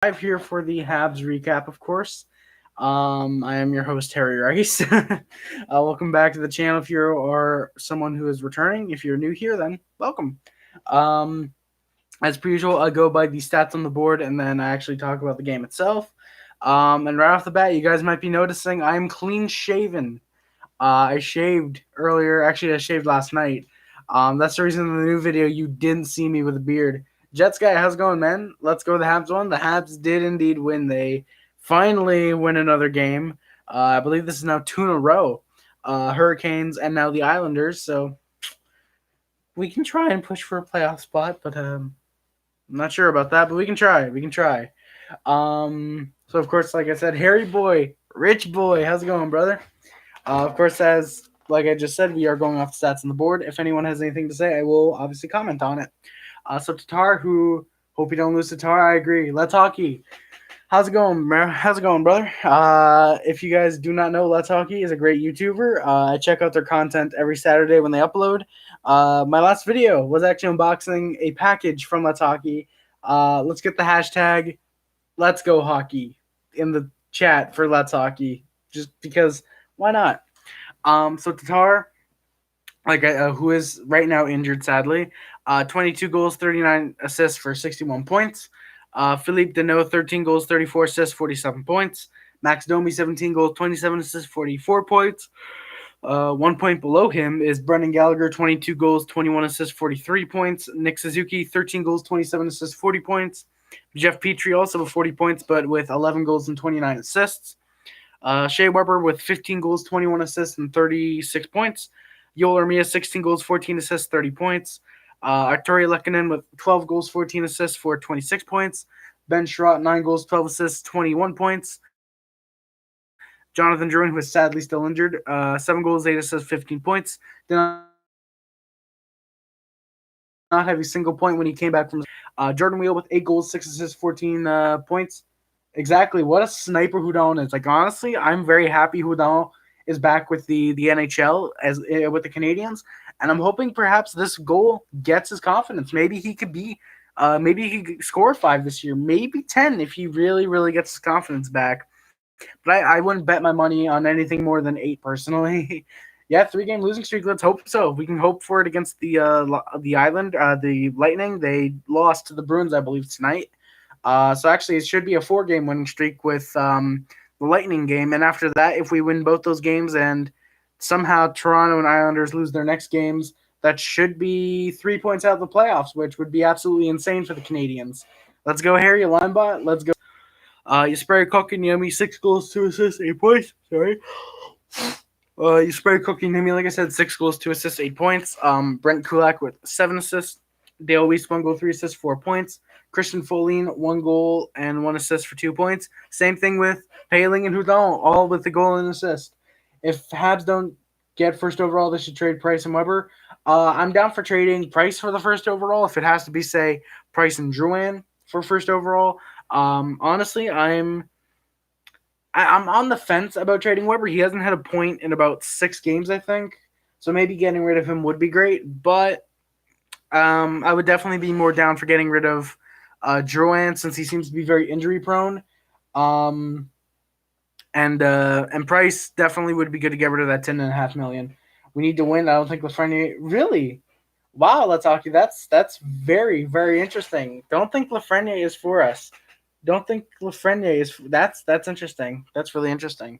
Live here for the Habs recap, of course. I am your host, Harry Rice. Welcome back to the channel if you are someone who is returning. If you're new here, then welcome. Um, as per usual, I go by the stats on the board and then I actually talk about the game itself. And right off the bat, you guys might be noticing I'm clean shaven. I shaved earlier. Actually, I shaved last night. That's the reason in the new video you didn't see me with a beard. Jets guy, how's it going, man? Let's go. The Habs won. The Habs did indeed win. They finally win another game. I believe this is now 2 in a row. Hurricanes and now the Islanders. So we can try and push for a playoff spot, but I'm not sure about that. But we can try. We can try. So of course, like I said, Harry boy, rich boy, how's it going, brother? Of course, as like I just said, we are going off the stats on the board. If anyone has anything to say, I will obviously comment on it. So Tatar, who hope you don't lose Tatar, I agree. Let's Hockey. How's it going, man? How's it going, brother? If you guys do not know, Let's Hockey is a great YouTuber. I check out their content every Saturday when they upload. My last video was actually unboxing a package from Let's Hockey. Let's get the hashtag Let's Go Hockey in the chat for Let's Hockey, just because why not? So Tatar, who is right now injured, sadly, 22 goals, 39 assists for 61 points. Philippe Deneau, 13 goals, 34 assists, 47 points. Max Domi, 17 goals, 27 assists, 44 points. 1 point below him is Brendan Gallagher, 22 goals, 21 assists, 43 points. Nick Suzuki, 13 goals, 27 assists, 40 points. Jeff Petry also with 40 points, but with 11 goals and 29 assists. Shea Weber with 15 goals, 21 assists, and 36 points. Joel Armia, 16 goals, 14 assists, 30 points. Arturi Lehkonen with 12 goals, 14 assists for 26 points. Ben Sherratt, 9 goals, 12 assists, 21 points. Jonathan Drouin, who is sadly still injured, 7 goals, 8 assists, 15 points. Did not have a single point when he came back from Jordan Weal with 8 goals, 6 assists, 14 points. Exactly. What a sniper Hudon is. Like, honestly, I'm very happy Hudon is back with the NHL as with the Canadiens, and I'm hoping perhaps this goal gets his confidence. Maybe he could be, maybe he could score 5 this year, maybe 10 if he really gets his confidence back. But I wouldn't bet my money on anything more than 8 personally. Yeah, 3-game losing streak. Let's hope so. We can hope for it against the the Lightning. They lost to the Bruins, I believe, tonight. So actually, it should be a 4-game winning streak with the Lightning game. And after that, if we win both those games and somehow Toronto and Islanders lose their next games, that should be 3 points out of the playoffs, which would be absolutely insane for the Canadiens. Let's go, Harry Linebot. Let's go. Jesperi Kotkaniemi, 6 goals, 2 assists, 8 points. Sorry. Jesperi Kotkaniemi, like I said, 6 goals, 2 assists, 8 points. Brent Kulak with 7 assists. Dale Weiss, 1 goal, 3 assists, 4 points. Christian Folin, 1 goal and 1 assist for 2 points. Same thing with Paling and Hudon, all with the goal and assist. If Habs don't get first overall, they should trade Price and Weber. I'm down for trading Price for the first overall if it has to be, say, Price and Drouin for first overall. Honestly, I'm on the fence about trading Weber. He hasn't had a point in about 6 games, I think. So maybe getting rid of him would be great, but I would definitely be more down for getting rid of Drouin since he seems to be very injury prone. And Price definitely would be good to get rid of that $10.5 million. We need to win. I don't think Lafreniere really. Wow, let's hockey. That's very interesting. Don't think Lafreniere is for us. Don't think Lafreniere is. That's interesting. That's really interesting.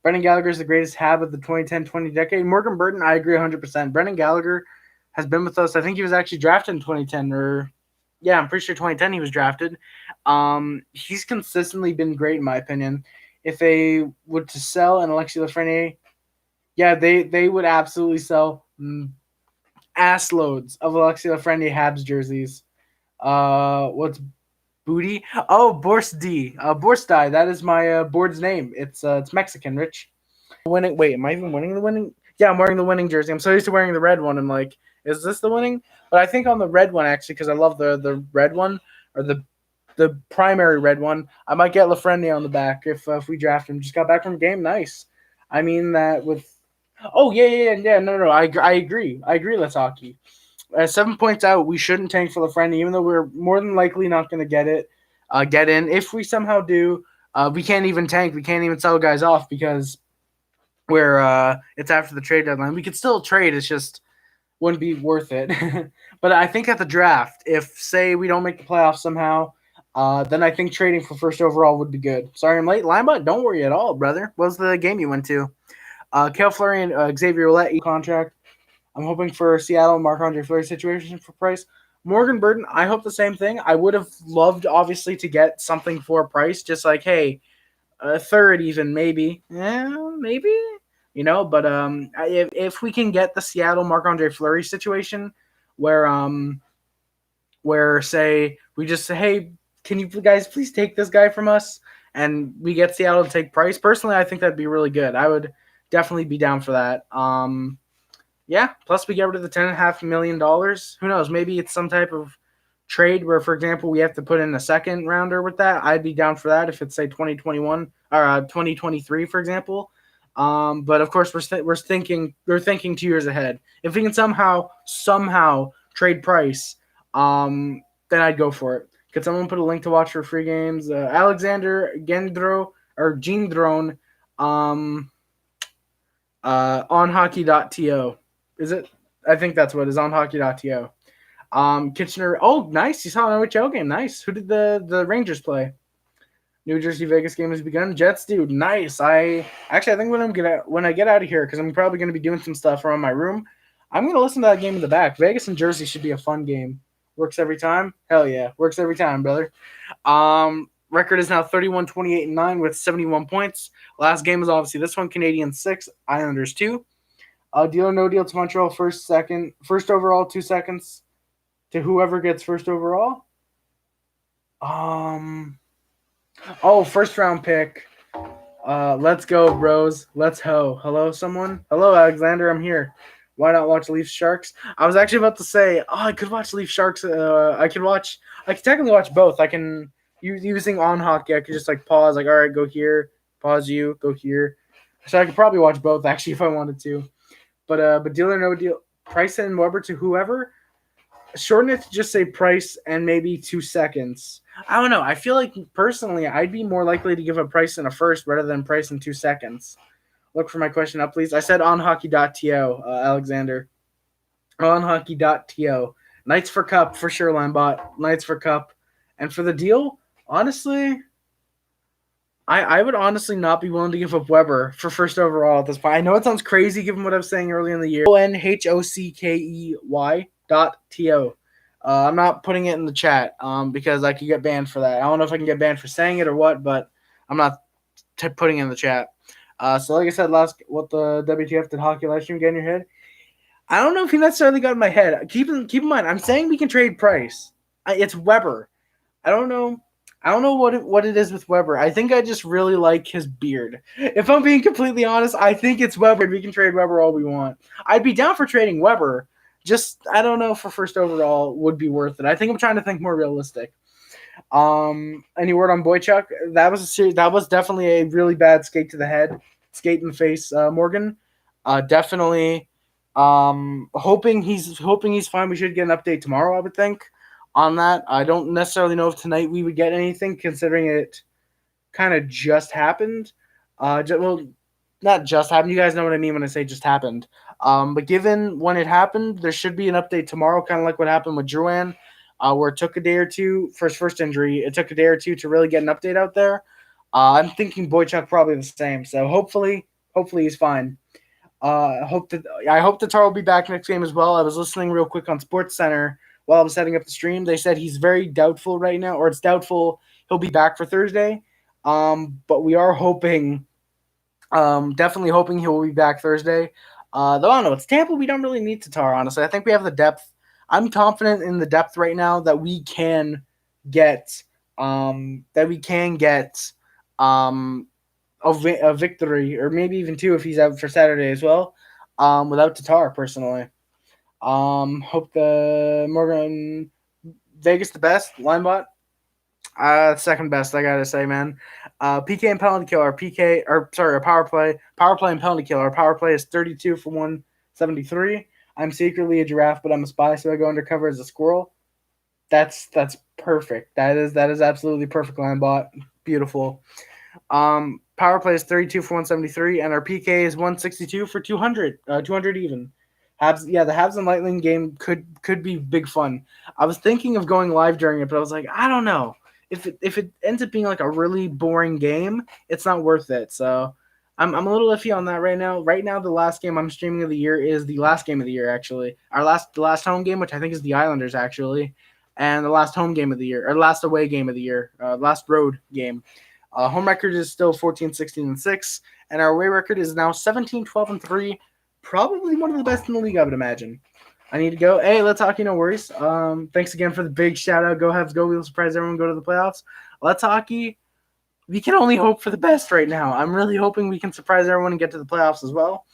Brendan Gallagher is the greatest Hab of the 2010-20 decade. Morgan Burton, I agree 100%. Brendan Gallagher has been with us. I think he was actually drafted in 2010, or yeah, I'm pretty sure 2010 he was drafted. He's consistently been great in my opinion. If they would to sell an Alexis Lafreniere, yeah, they would absolutely sell ass loads of Alexis Lafreniere Habs jerseys. What's Booty? Oh, Borsti. Borsti. That is my board's name. It's Mexican, Rich. Winning. Wait, am I even winning the winning? Yeah, I'm wearing the winning jersey. I'm so used to wearing the red one. I'm like, is this the winning? But I think on the red one actually, because I love the red one or the primary red one. I might get Lafreniere on the back if we draft him. Just got back from game. Nice. I mean that with. Oh yeah. No. I agree. Let's hockey. 7 points out. We shouldn't tank for Lafreniere, even though we're more than likely not going to get it. get in. If we somehow do, we can't even tank. We can't even sell guys off because it's after the trade deadline. We could still trade. It's just wouldn't be worth it. But I think at the draft, if say we don't make the playoffs somehow, then I think trading for first overall would be good. Sorry I'm late, Limebot. Don't worry at all, brother. What was the game you went to? Kale Fleury and Xavier Ouellet contract. I'm hoping for Seattle Marc-Andre Fleury situation for Price. Morgan Burton, I hope the same thing. I would have loved, obviously, to get something for Price, just like, hey, a third even, maybe. Maybe? But if we can get the Seattle Marc-Andre Fleury situation where say, we just say, hey, can you guys please take this guy from us? And we get Seattle to take Price. Personally, I think that'd be really good. I would definitely be down for that. Yeah, plus we get rid of the $10.5 million. Who knows? Maybe it's some type of trade where, for example, we have to put in a second rounder with that. I'd be down for that if it's, say, 2021 or 2023, for example. But, of course, we're thinking 2 years ahead. If we can somehow trade Price, then I'd go for it. Could someone put a link to watch for free games? Alexander Gendrone on hockey.to. Is it? I think that's what it is, on hockey.to. Kitchener. Oh, nice. You saw an OHL game. Nice. Who did the Rangers play? New Jersey Vegas game has begun. Jets, dude. Nice. I think when I get out of here, because I'm probably going to be doing some stuff around my room, I'm going to listen to that game in the back. Vegas and Jersey should be a fun game. Works every time? Hell yeah. Works every time, brother. Record is now 31-28-9 with 71 points. Last game is obviously this one. Canadiens 6, Islanders 2. Deal or no deal to Montreal, first overall, 2 seconds to whoever gets first overall. First round pick. Let's go, bros. Let's ho. Hello, someone? Hello, Alexander. I'm here. Why not watch Leafs Sharks? I was actually about to say, I could watch Leafs Sharks. I can technically watch both. I can, using on hockey, I could just like pause, like, all right, go here, pause you, go here. So I could probably watch both actually if I wanted to. But deal or no deal, Price and Weber to whoever. Shorten it to just say Price and maybe 2 seconds. I don't know. I feel like personally, I'd be more likely to give a Price in a first rather than Price in 2 seconds. Look for my question up, please. I said on hockey.to, Alexander. On hockey.to. Knights for Cup for sure, Linebot. Knights for Cup. And for the deal, honestly, I would honestly not be willing to give up Weber for first overall at this point. I know it sounds crazy given what I was saying earlier in the year. ONHOCKEY.to. I'm not putting it in the chat because I could get banned for that. I don't know if I can get banned for saying it or what, but I'm not putting it in the chat. So like I said, what the WTF did hockey live stream get in your head? I don't know if he necessarily got in my head. Keep in mind, I'm saying we can trade Price. It's Weber. I don't know what it is with Weber. I think I just really like his beard. If I'm being completely honest, I think it's Weber. We can trade Weber all we want. I'd be down for trading Weber. Just, I don't know, for first overall would be worth it. I think I'm trying to think more realistic. Any word on Boychuk? That was definitely a really bad skate to the head, skate in the face. Morgan, definitely. Hoping he's fine. We should get an update tomorrow, I would think, on that. I don't necessarily know if tonight we would get anything, considering it kind of just happened. Well, not just happened. You guys know what I mean when I say just happened. But given when it happened, there should be an update tomorrow, kind of like what happened with Drouin, where it took a day or two for his first injury. It took a day or two to really get an update out there. I'm thinking Boychuk probably the same. So hopefully he's fine. I hope Tatar will be back next game as well. I was listening real quick on SportsCenter while I was setting up the stream. They said he's very doubtful right now, or it's doubtful he'll be back for Thursday. But we are hoping, definitely hoping he will be back Thursday. Though I don't know, it's Tampa. We don't really need Tatar, honestly. I think we have the depth. I'm confident in the depth right now that we can get a victory, or maybe even 2 if he's out for Saturday as well, without Tatar, personally. Hope the Morgan Vegas the best, Linebot. Second best, I gotta say, man. PK and penalty kill, a power play and penalty kill. Our power play is 32 for 173. I'm secretly a giraffe, but I'm a spy, so I go undercover as a squirrel. That's perfect. That is absolutely perfect line bot. Beautiful. Power play is 32 for 173, and our PK is 162 for 200. 200 even. Habs, yeah, the Habs and Lightning game could be big fun. I was thinking of going live during it, but I was like, I don't know. If it ends up being like a really boring game, it's not worth it. So I'm a little iffy on that right now. Right now, the last game I'm streaming of the year is the last game of the year, actually. The last home game, which I think is the Islanders, actually, and the last home game of the year, or last away game of the year, last road game. Home record is still 14, 16, and 6, and our away record is now 17, 12, and 3. Probably one of the best in the league, I would imagine. I need to go. Hey, let's hockey, no worries. Thanks again for the big shout out. Go Habs, go Weal, surprise everyone, go to the playoffs. Let's hockey. We can only hope for the best right now. I'm really hoping we can surprise everyone and get to the playoffs as well.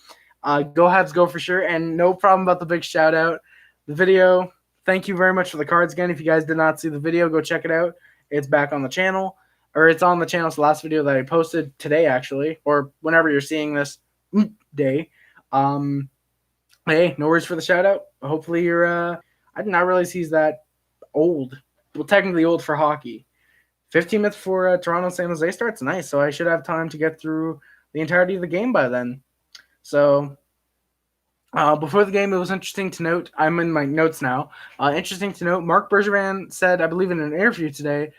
Go Habs, go for sure. And no problem about the big shout out. The video, thank you very much for the cards again. If you guys did not see the video, go check it out. It's back on the channel. Or it's on the channel. It's the last video that I posted today, actually. Or whenever you're seeing this day. Hey, no worries for the shout out. Hopefully you're I did not realize he's that old. Well, technically old for hockey. 15 minutes before Toronto San Jose starts. Nice. So I should have time to get through the entirety of the game by then. So before the game, it was interesting to note. I'm in my notes now. Interesting to note, Marc Bergevin said, I believe in an interview today,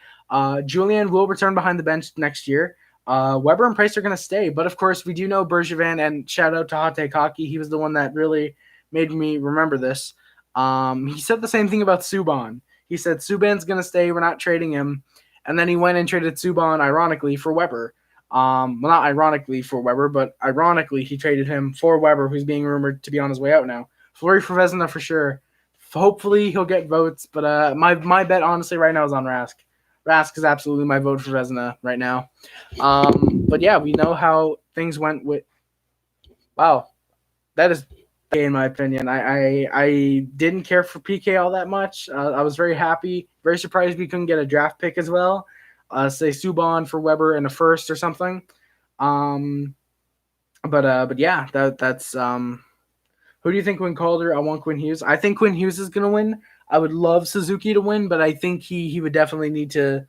Julien will return behind the bench next year. Weber and Price are going to stay. But, of course, we do know Bergevin, and shout out to Hot Take Hockey. He was the one that really made me remember this. He said the same thing about Subban. He said, Subban's going to stay. We're not trading him. And then he went and traded Subban, ironically, for Weber. Well, not ironically for Weber, but ironically he traded him for Weber, who's being rumored to be on his way out now. Fleury for Vezina for sure. Hopefully he'll get votes, but my bet honestly right now is on Rask. Rask is absolutely my vote for Vezina right now. But yeah, we know how things went with. Wow, that is in my opinion. I didn't care for PK all that much. I was very happy, very surprised we couldn't get a draft pick as well. Say Subban for Weber in a first or something. But yeah, that's who do you think win Calder? I want Quinn Hughes. I think Quinn Hughes is gonna win. I would love Suzuki to win, but I think he would definitely need to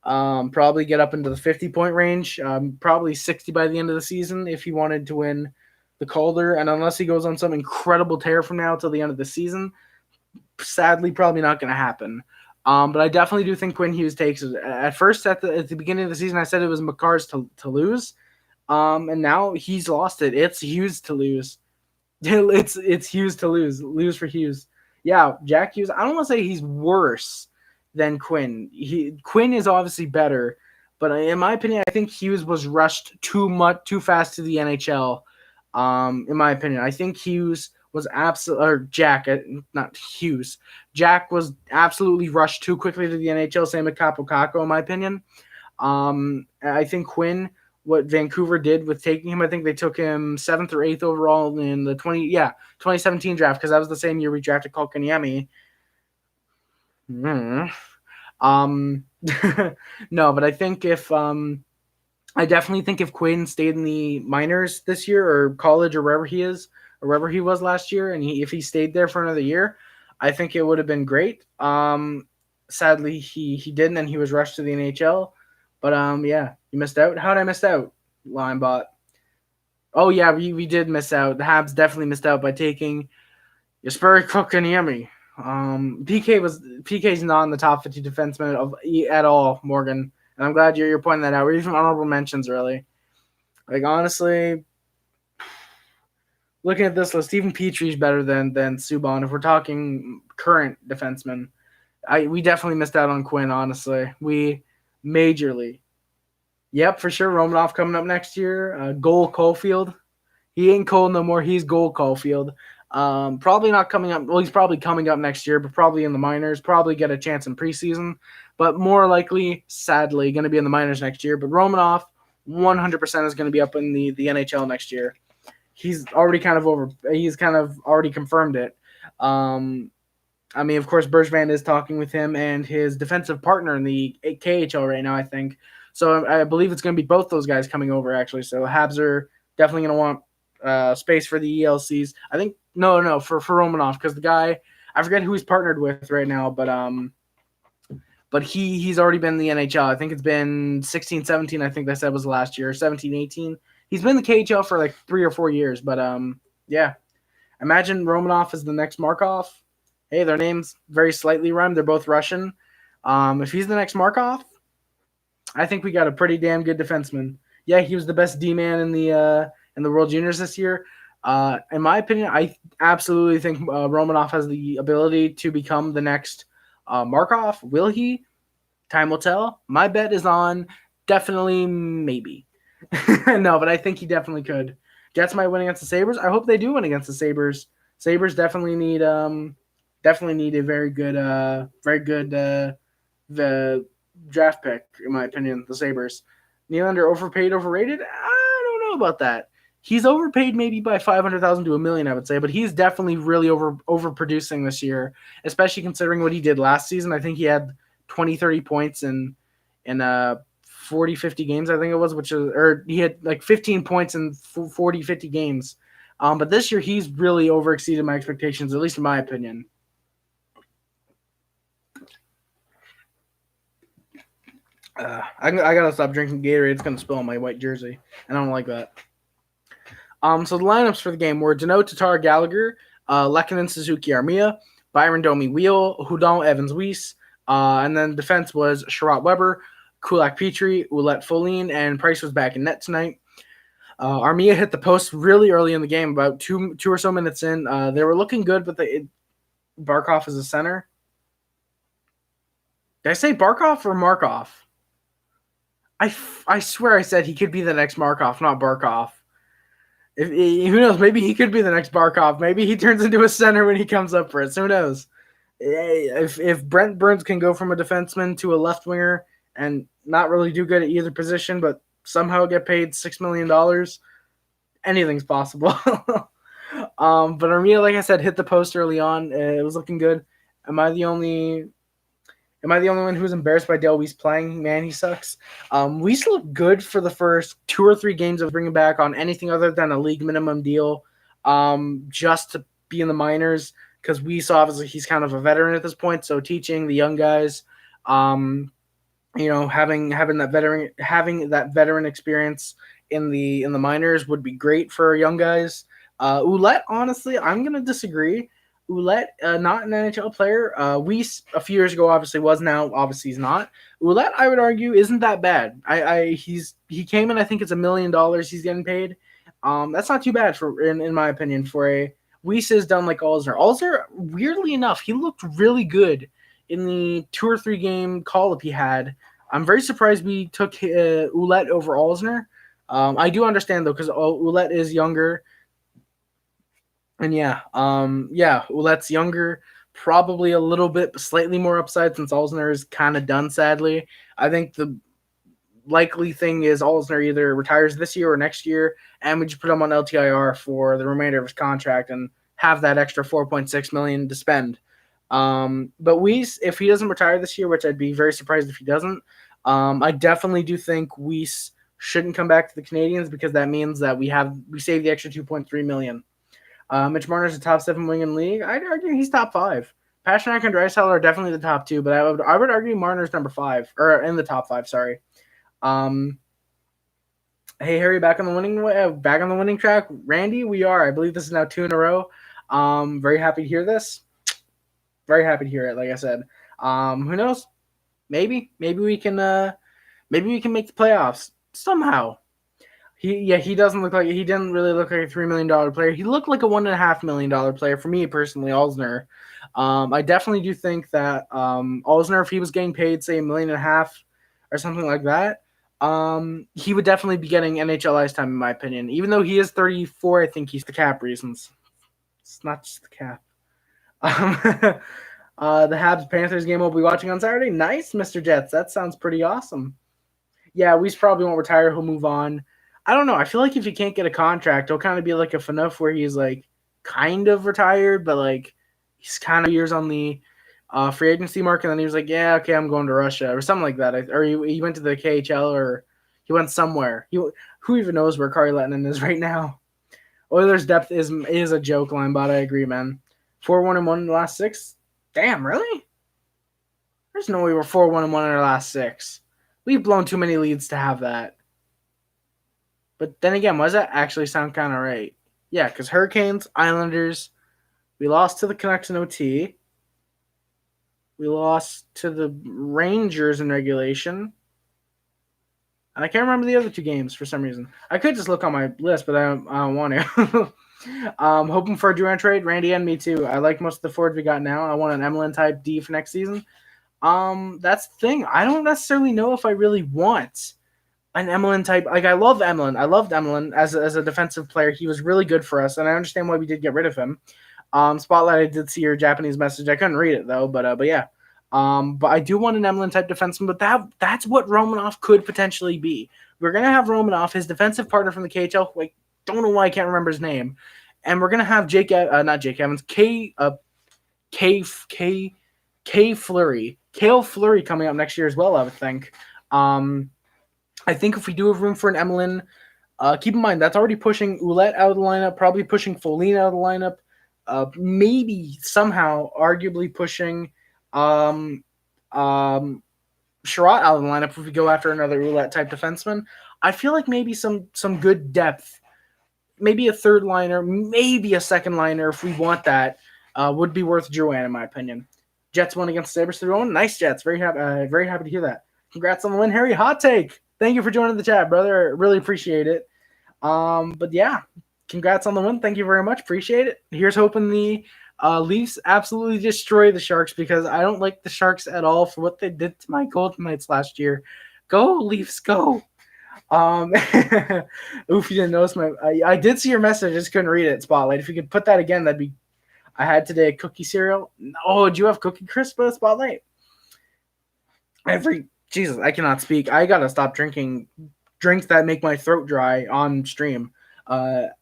probably get up into the 50-point range, probably 60 by the end of the season if he wanted to win the Calder. And unless he goes on some incredible tear from now till the end of the season, sadly probably not going to happen. But I definitely do think Quinn Hughes takes it. At first, at the beginning of the season, I said it was Makar's to lose, and now he's lost it. It's Hughes to lose. It's Hughes to lose for Hughes. Yeah, Jack Hughes. I don't want to say he's worse than Quinn. Quinn is obviously better, but in my opinion, I think Hughes was rushed too fast to the NHL. In my opinion, I think Hughes was not Hughes. Jack was absolutely rushed too quickly to the NHL. Same with Capo Caco, in my opinion. I think Quinn, what Vancouver did with taking him, I think they took him 7th or 8th overall in the 2017 draft, because that was the same year we drafted Kotkaniemi. No, but I think I definitely think if Quinn stayed in the minors this year or college or wherever he is, or wherever he was last year, and if he stayed there for another year, I think it would have been great. Sadly, he didn't, and he was rushed to the NHL. But yeah, you missed out. How did I miss out, Linebot? Oh yeah, we did miss out. The Habs definitely missed out by taking Jesperi Kotkaniemi. PK's not in the top 50 defensemen at all, Morgan. And I'm glad you're pointing that out. We're even honorable mentions, really. Like, honestly, looking at this list, even Petry's better than Subban. If we're talking current defensemen, we definitely missed out on Quinn, honestly. We majorly. Yep, for sure. Romanov coming up next year. Goal Caulfield. He ain't Cole no more. He's Goal Caulfield. Probably not coming up. Well, he's probably coming up next year, but probably in the minors. Probably get a chance in preseason. But more likely, sadly, going to be in the minors next year. But Romanov, 100% is going to be up in the NHL next year. He's already he's kind of already confirmed it. I mean, of course, Bergevin is talking with him and his defensive partner in the KHL right now, I think. So I believe it's going to be both those guys coming over, actually. So Habs are definitely going to want space for the ELCs. I think for Romanov, because the guy, I forget who he's partnered with right now, but but he's already been in the NHL. I think it's been 16-17, I think they said was last year, 17-18. He's been in the KHL for like 3 or 4 years, but yeah. Imagine Romanov is the next Markov. Hey, their names very slightly rhyme. They're both Russian. If he's the next Markov, I think we got a pretty damn good defenseman. Yeah, he was the best D-man in the World Juniors this year. In my opinion, I absolutely think Romanov has the ability to become the next Markov. Will he? Time will tell. My bet is on definitely maybe. No, but I think he definitely could. Jets might win against the Sabres. I hope they do win against the Sabres. Sabres definitely need a very good the draft pick, in my opinion, the Sabres. Nylander overpaid, overrated? I don't know about that. He's overpaid maybe by $500,000 to $1 million, I would say, but he's definitely really overproducing this year, especially considering what he did last season. I think he had 20, 30 points in 40, 50 games, I think it was, or he had like 15 points in 40, 50 games. But this year he's really overexceeded my expectations, at least in my opinion. I gotta stop drinking Gatorade. It's gonna spill on my white jersey, and I don't like that. So the lineups for the game were Dano, Tatar, Gallagher, Lehkonen, Suzuki, Armia, Byron, Domi, Weal, Hudon, Evans, Weiss, and then defense was Sherratt, Weber, Kulak, Petry, Ouellette, Foligno, and Price was back in net tonight. Armia hit the post really early in the game, about two or so minutes in. They were looking good, but Barkov is a center. Did I say Barkov or Markov? I swear I said he could be the next Markov, not Barkov. Who knows? Maybe he could be the next Barkov. Maybe he turns into a center when he comes up for it. So who knows? If Brent Burns can go from a defenseman to a left winger and not really do good at either position, but somehow get paid $6 million, anything's possible. But Armia, like I said, hit the post early on. It was looking good. Am I the only one who's embarrassed by Dale Weiss playing? Man, he sucks. Weiss looked good for the first 2 or 3 games of bringing back on anything other than a league minimum deal, just to be in the minors, because Weiss, obviously, he's kind of a veteran at this point, so teaching the young guys, having that veteran experience in the minors would be great for young guys. Ouellette, honestly, I'm going to disagree. Ouellette, not an NHL player. Weiss, a few years ago, obviously was. Now, obviously, he's not. Ouellette, I would argue, isn't that bad. He came in. I think it's $1 million he's getting paid. That's not too bad in my opinion, for a Weiss is done like Alzner. Alzner, weirdly enough, he looked really good in the 2 or 3 game call-up he had. I'm very surprised we took Ouellette over Alzner. I do understand though, because Ouellette is younger. And Ouellette's younger, probably a little bit, slightly more upside since Alzner is kind of done, sadly. I think the likely thing is Alzner either retires this year or next year, and we just put him on LTIR for the remainder of his contract and have that extra $4.6 million to spend. But Weiss, if he doesn't retire this year, which I'd be very surprised if he doesn't, I definitely do think Weiss shouldn't come back to the Canadiens, because that means that we save the extra $2.3 million. Mitch Marner's the top 7 wing in the league. I'd argue he's top 5. Pastrnak and Draisaitl are definitely the top 2, but I would argue Marner's number 5, or in the top 5. Sorry. Hey Harry, back on the winning track. Randy, we are. I believe this is now 2 in a row. Very happy to hear this. Very happy to hear it. Like I said, who knows? Maybe we can make the playoffs somehow. He didn't really look like a $3 million player. He looked like a $1.5 million player for me personally, Alzner. I definitely do think that Alzner, if he was getting paid, say $1.5 million or something like that, he would definitely be getting NHL ice time, in my opinion. Even though he is 34, I think he's the cap reasons. It's not just the cap. The Habs Panthers game we'll be watching on Saturday. Nice, Mr. Jets. That sounds pretty awesome. Yeah, Weiss probably won't retire. He'll move on. I don't know. I feel like if he can't get a contract, he'll kind of be like a Phaneuf, where he's like kind of retired, but like he's kind of years on the free agency market, and then he was like, yeah, okay, I'm going to Russia or something like that. Or he went to the KHL, or he went somewhere. Who even knows where Kari Lehtinen is right now? Oilers' depth is a joke, line, but I agree, man. 4-1-1 in the last 6. Damn, really? There's no way we're 4-1-1 in our last 6. We've blown too many leads to have that. But then again, does that actually sound kind of right? Yeah, because Hurricanes, Islanders, we lost to the Canucks in OT. We lost to the Rangers in regulation. And I can't remember the other 2 games for some reason. I could just look on my list, but I don't want to. Hoping for a Durant trade. Randy and me too. I like most of the forwards we got now. I want an Emelin type D for next season. That's the thing. I don't necessarily know if I really want an Emelin type. Like, I love Emelin. I loved Emelin as a defensive player. He was really good for us, and I understand why we did get rid of him. Spotlight, I did see your Japanese message. I couldn't read it though, but yeah. But I do want an Emelin type defenseman, but that's what Romanov could potentially be. We're gonna have Romanov, his defensive partner from the KHL. Like, don't know why I can't remember his name, and we're gonna have not Jake Evans, Cale Fleury coming up next year as well. I would think. I think if we do have room for an Emelin, keep in mind that's already pushing Ouellette out of the lineup, probably pushing Foligno out of the lineup. Maybe somehow, arguably pushing Sherratt out of the lineup if we go after another Ouellette type defenseman. I feel like maybe some good depth, maybe a third liner, maybe a second liner if we want that, would be worth Drouin in my opinion. Jets won against Sabres 3-1. Nice Jets. Very happy to hear that. Congrats on the win, Harry. Hot take. Thank you for joining the chat, brother. Really appreciate it. But yeah. Congrats on the win. Thank you very much. Appreciate it. Here's hoping the Leafs absolutely destroy the Sharks because I don't like the Sharks at all for what they did to my Golden Knights last year. Go, Leafs, go. Oof, you didn't notice I did see your message. I just couldn't read it, Spotlight. If you could put that again, that'd be. I had today a cookie cereal. Oh, do you have Cookie Crisp, Spotlight? Jesus, I cannot speak. I gotta stop drinking drinks that make my throat dry on stream.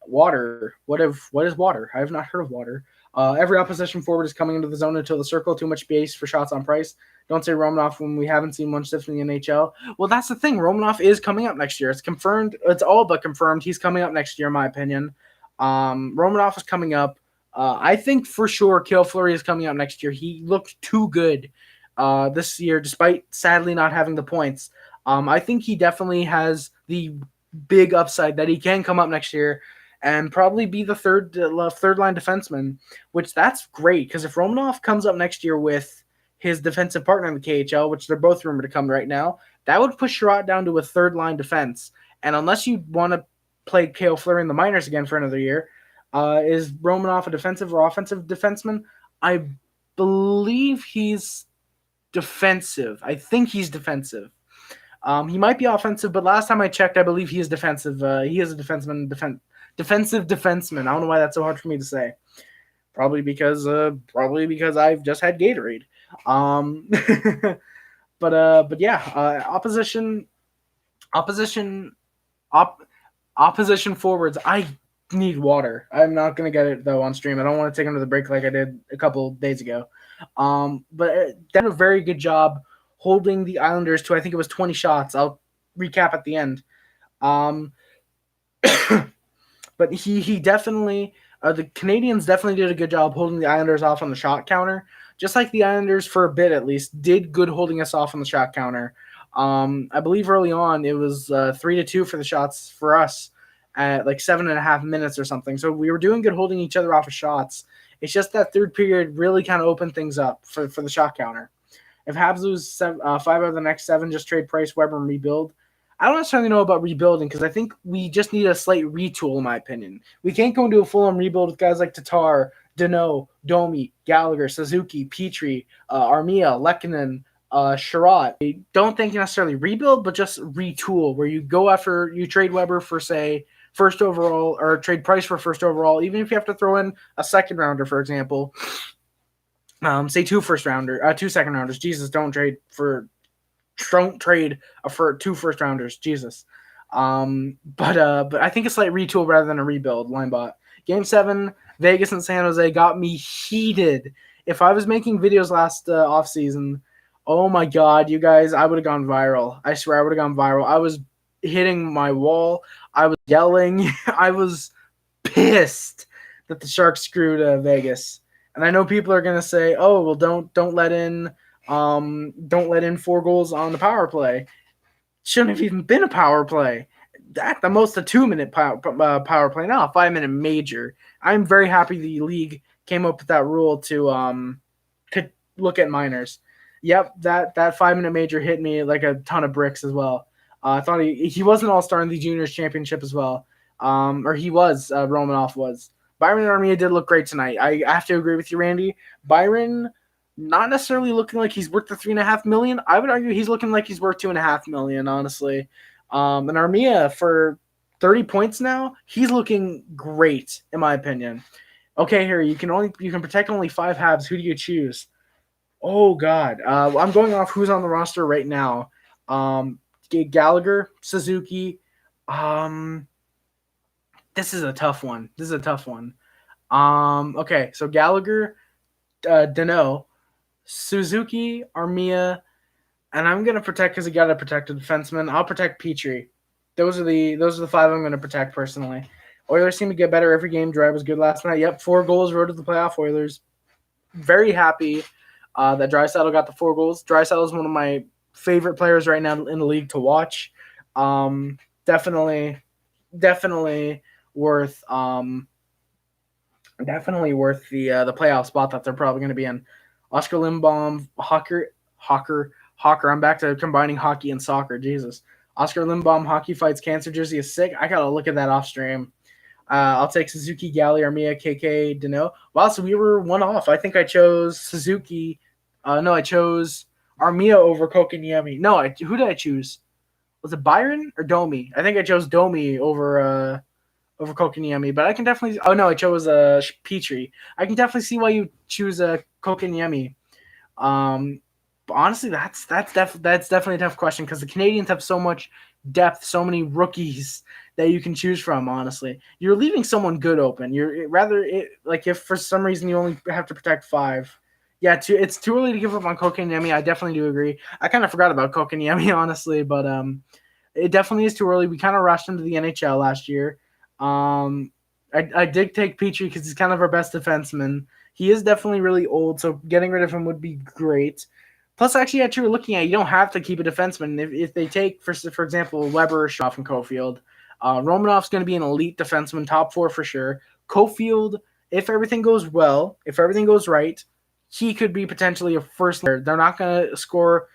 Water. What is water? I have not heard of water. Every opposition forward is coming into the zone until the circle. Too much space for shots on Price. Don't say Romanov when we haven't seen much stuff in the NHL. Well, that's the thing. Romanov is coming up next year. It's confirmed. It's all but confirmed. He's coming up next year, in my opinion. Romanov is coming up. I think for sure Cale Fleury is coming up next year. He looked too good this year, despite sadly not having the points. I think he definitely has the big upside that he can come up next year and probably be the third line defenseman, which that's great because if Romanov comes up next year with his defensive partner in the KHL, which they're both rumored to come right now, that would push Sherratt down to a third line defense. And unless you want to play Cale Fleury in the minors again for another year, is Romanov a defensive or offensive defenseman? I believe he's defensive. I think he's defensive. He might be offensive, but last time I checked, I believe he is defensive. He is a defenseman, defensive defenseman. I don't know why that's so hard for me to say. Probably because I've just had Gatorade. But yeah, opposition forwards. I need water. I'm not gonna get it though on stream. I don't want to take them to the break like I did a couple days ago. But did a very good job holding the Islanders to, I think it was 20 shots. I'll recap at the end. But he definitely, the Canadiens definitely did a good job holding the Islanders off on the shot counter. Just like the Islanders, for a bit at least, did good holding us off on the shot counter. I believe early on it was 3-2 for the shots for us at like 7.5 minutes or something. So we were doing good holding each other off of shots. It's just that third period really kind of opened things up for the shot counter. If Habs lose 5 out of the next 7, just trade Price, Weber, and rebuild. I don't necessarily know about rebuilding because I think we just need a slight retool, in my opinion. We can't go into a full-on rebuild with guys like Tatar, Deneau, Domi, Gallagher, Suzuki, Petry, Armia, Lehkonen, Sherratt. I don't think necessarily rebuild, but just retool, where you go after, you trade Weber for, say, first overall, or trade Price for first overall, even if you have to throw in a second rounder, for example. Say 2 second rounders. Jesus, don't trade for 2 first rounders. Jesus. But I think a slight retool rather than a rebuild. Linebot. Game 7, Vegas and San Jose got me heated. If I was making videos last offseason, oh my God, you guys, I would have gone viral. I swear I would have gone viral. I was hitting my wall. I was yelling. I was pissed that the Sharks screwed Vegas. And I know people are going to say, oh, well, don't let in Don't let in 4 goals on the power play. Shouldn't have even been a power play. At the most, a 2-minute power play, not a 5-minute major. I'm very happy the league came up with that rule to look at minors. Yep, that 5-minute major hit me like a ton of bricks as well. I thought he was an all-star in the juniors championship as well. Or he was. Romanoff was. Byron and Armia did look great tonight. I have to agree with you, Randy. Byron, not necessarily looking like he's worth the $3.5 million. I would argue he's looking like he's worth $2.5 million, honestly. And Armia, for 30 points now, he's looking great in my opinion. Okay, Harry, you can protect only 5 Habs. Who do you choose? Oh God, I'm going off who's on the roster right now. Gallagher, Suzuki. This is a tough one. Okay, so Gallagher, Dano, Suzuki, Armia, and I'm gonna protect because you gotta protect a defenseman. I'll protect Petry. Those are the 5 I'm gonna protect personally. Oilers seem to get better every game. Drive was good last night. Yep, 4 goals, road to the playoff. Oilers. Very happy that Draisaitl got the 4 goals. Draisaitl is one of my favorite players right now in the league to watch. Definitely worth the playoff spot that they're probably going to be in. Oscar Lindblom, Hawker. I'm back to combining hockey and soccer. Jesus. Oscar Lindblom, hockey fights cancer jersey is sick. I gotta look at that off stream. I'll take Suzuki, Galley, Armia, KK, Dano. Wow, so we were one off. I think I chose Suzuki. No, I chose Armia over Kokaniemi. No, who did I choose? Was it Byron or Domi? I think I chose Domi over Kokaniemi, but I can definitely. Oh no, I chose Petry. I can definitely see why you choose Kokaniemi. But honestly, that's definitely a tough question because the Canadiens have so much depth, so many rookies that you can choose from. Honestly, you're leaving someone good open. Like if for some reason you only have to protect 5. Yeah, it's too early to give up on Kokaniemi. I definitely do agree. I kind of forgot about Kokaniemi, honestly, but it definitely is too early. We kind of rushed him to the NHL last year. I did take Petry because he's kind of our best defenseman. He is definitely really old, so getting rid of him would be great. Plus, actually, yeah, you're looking at, you don't have to keep a defenseman. If they take, for example, Weber, Shaw, and Cofield, Romanoff's going to be an elite defenseman, top 4 for sure. Cofield, if everything goes well, if everything goes right, he could be potentially a first. They're not going to score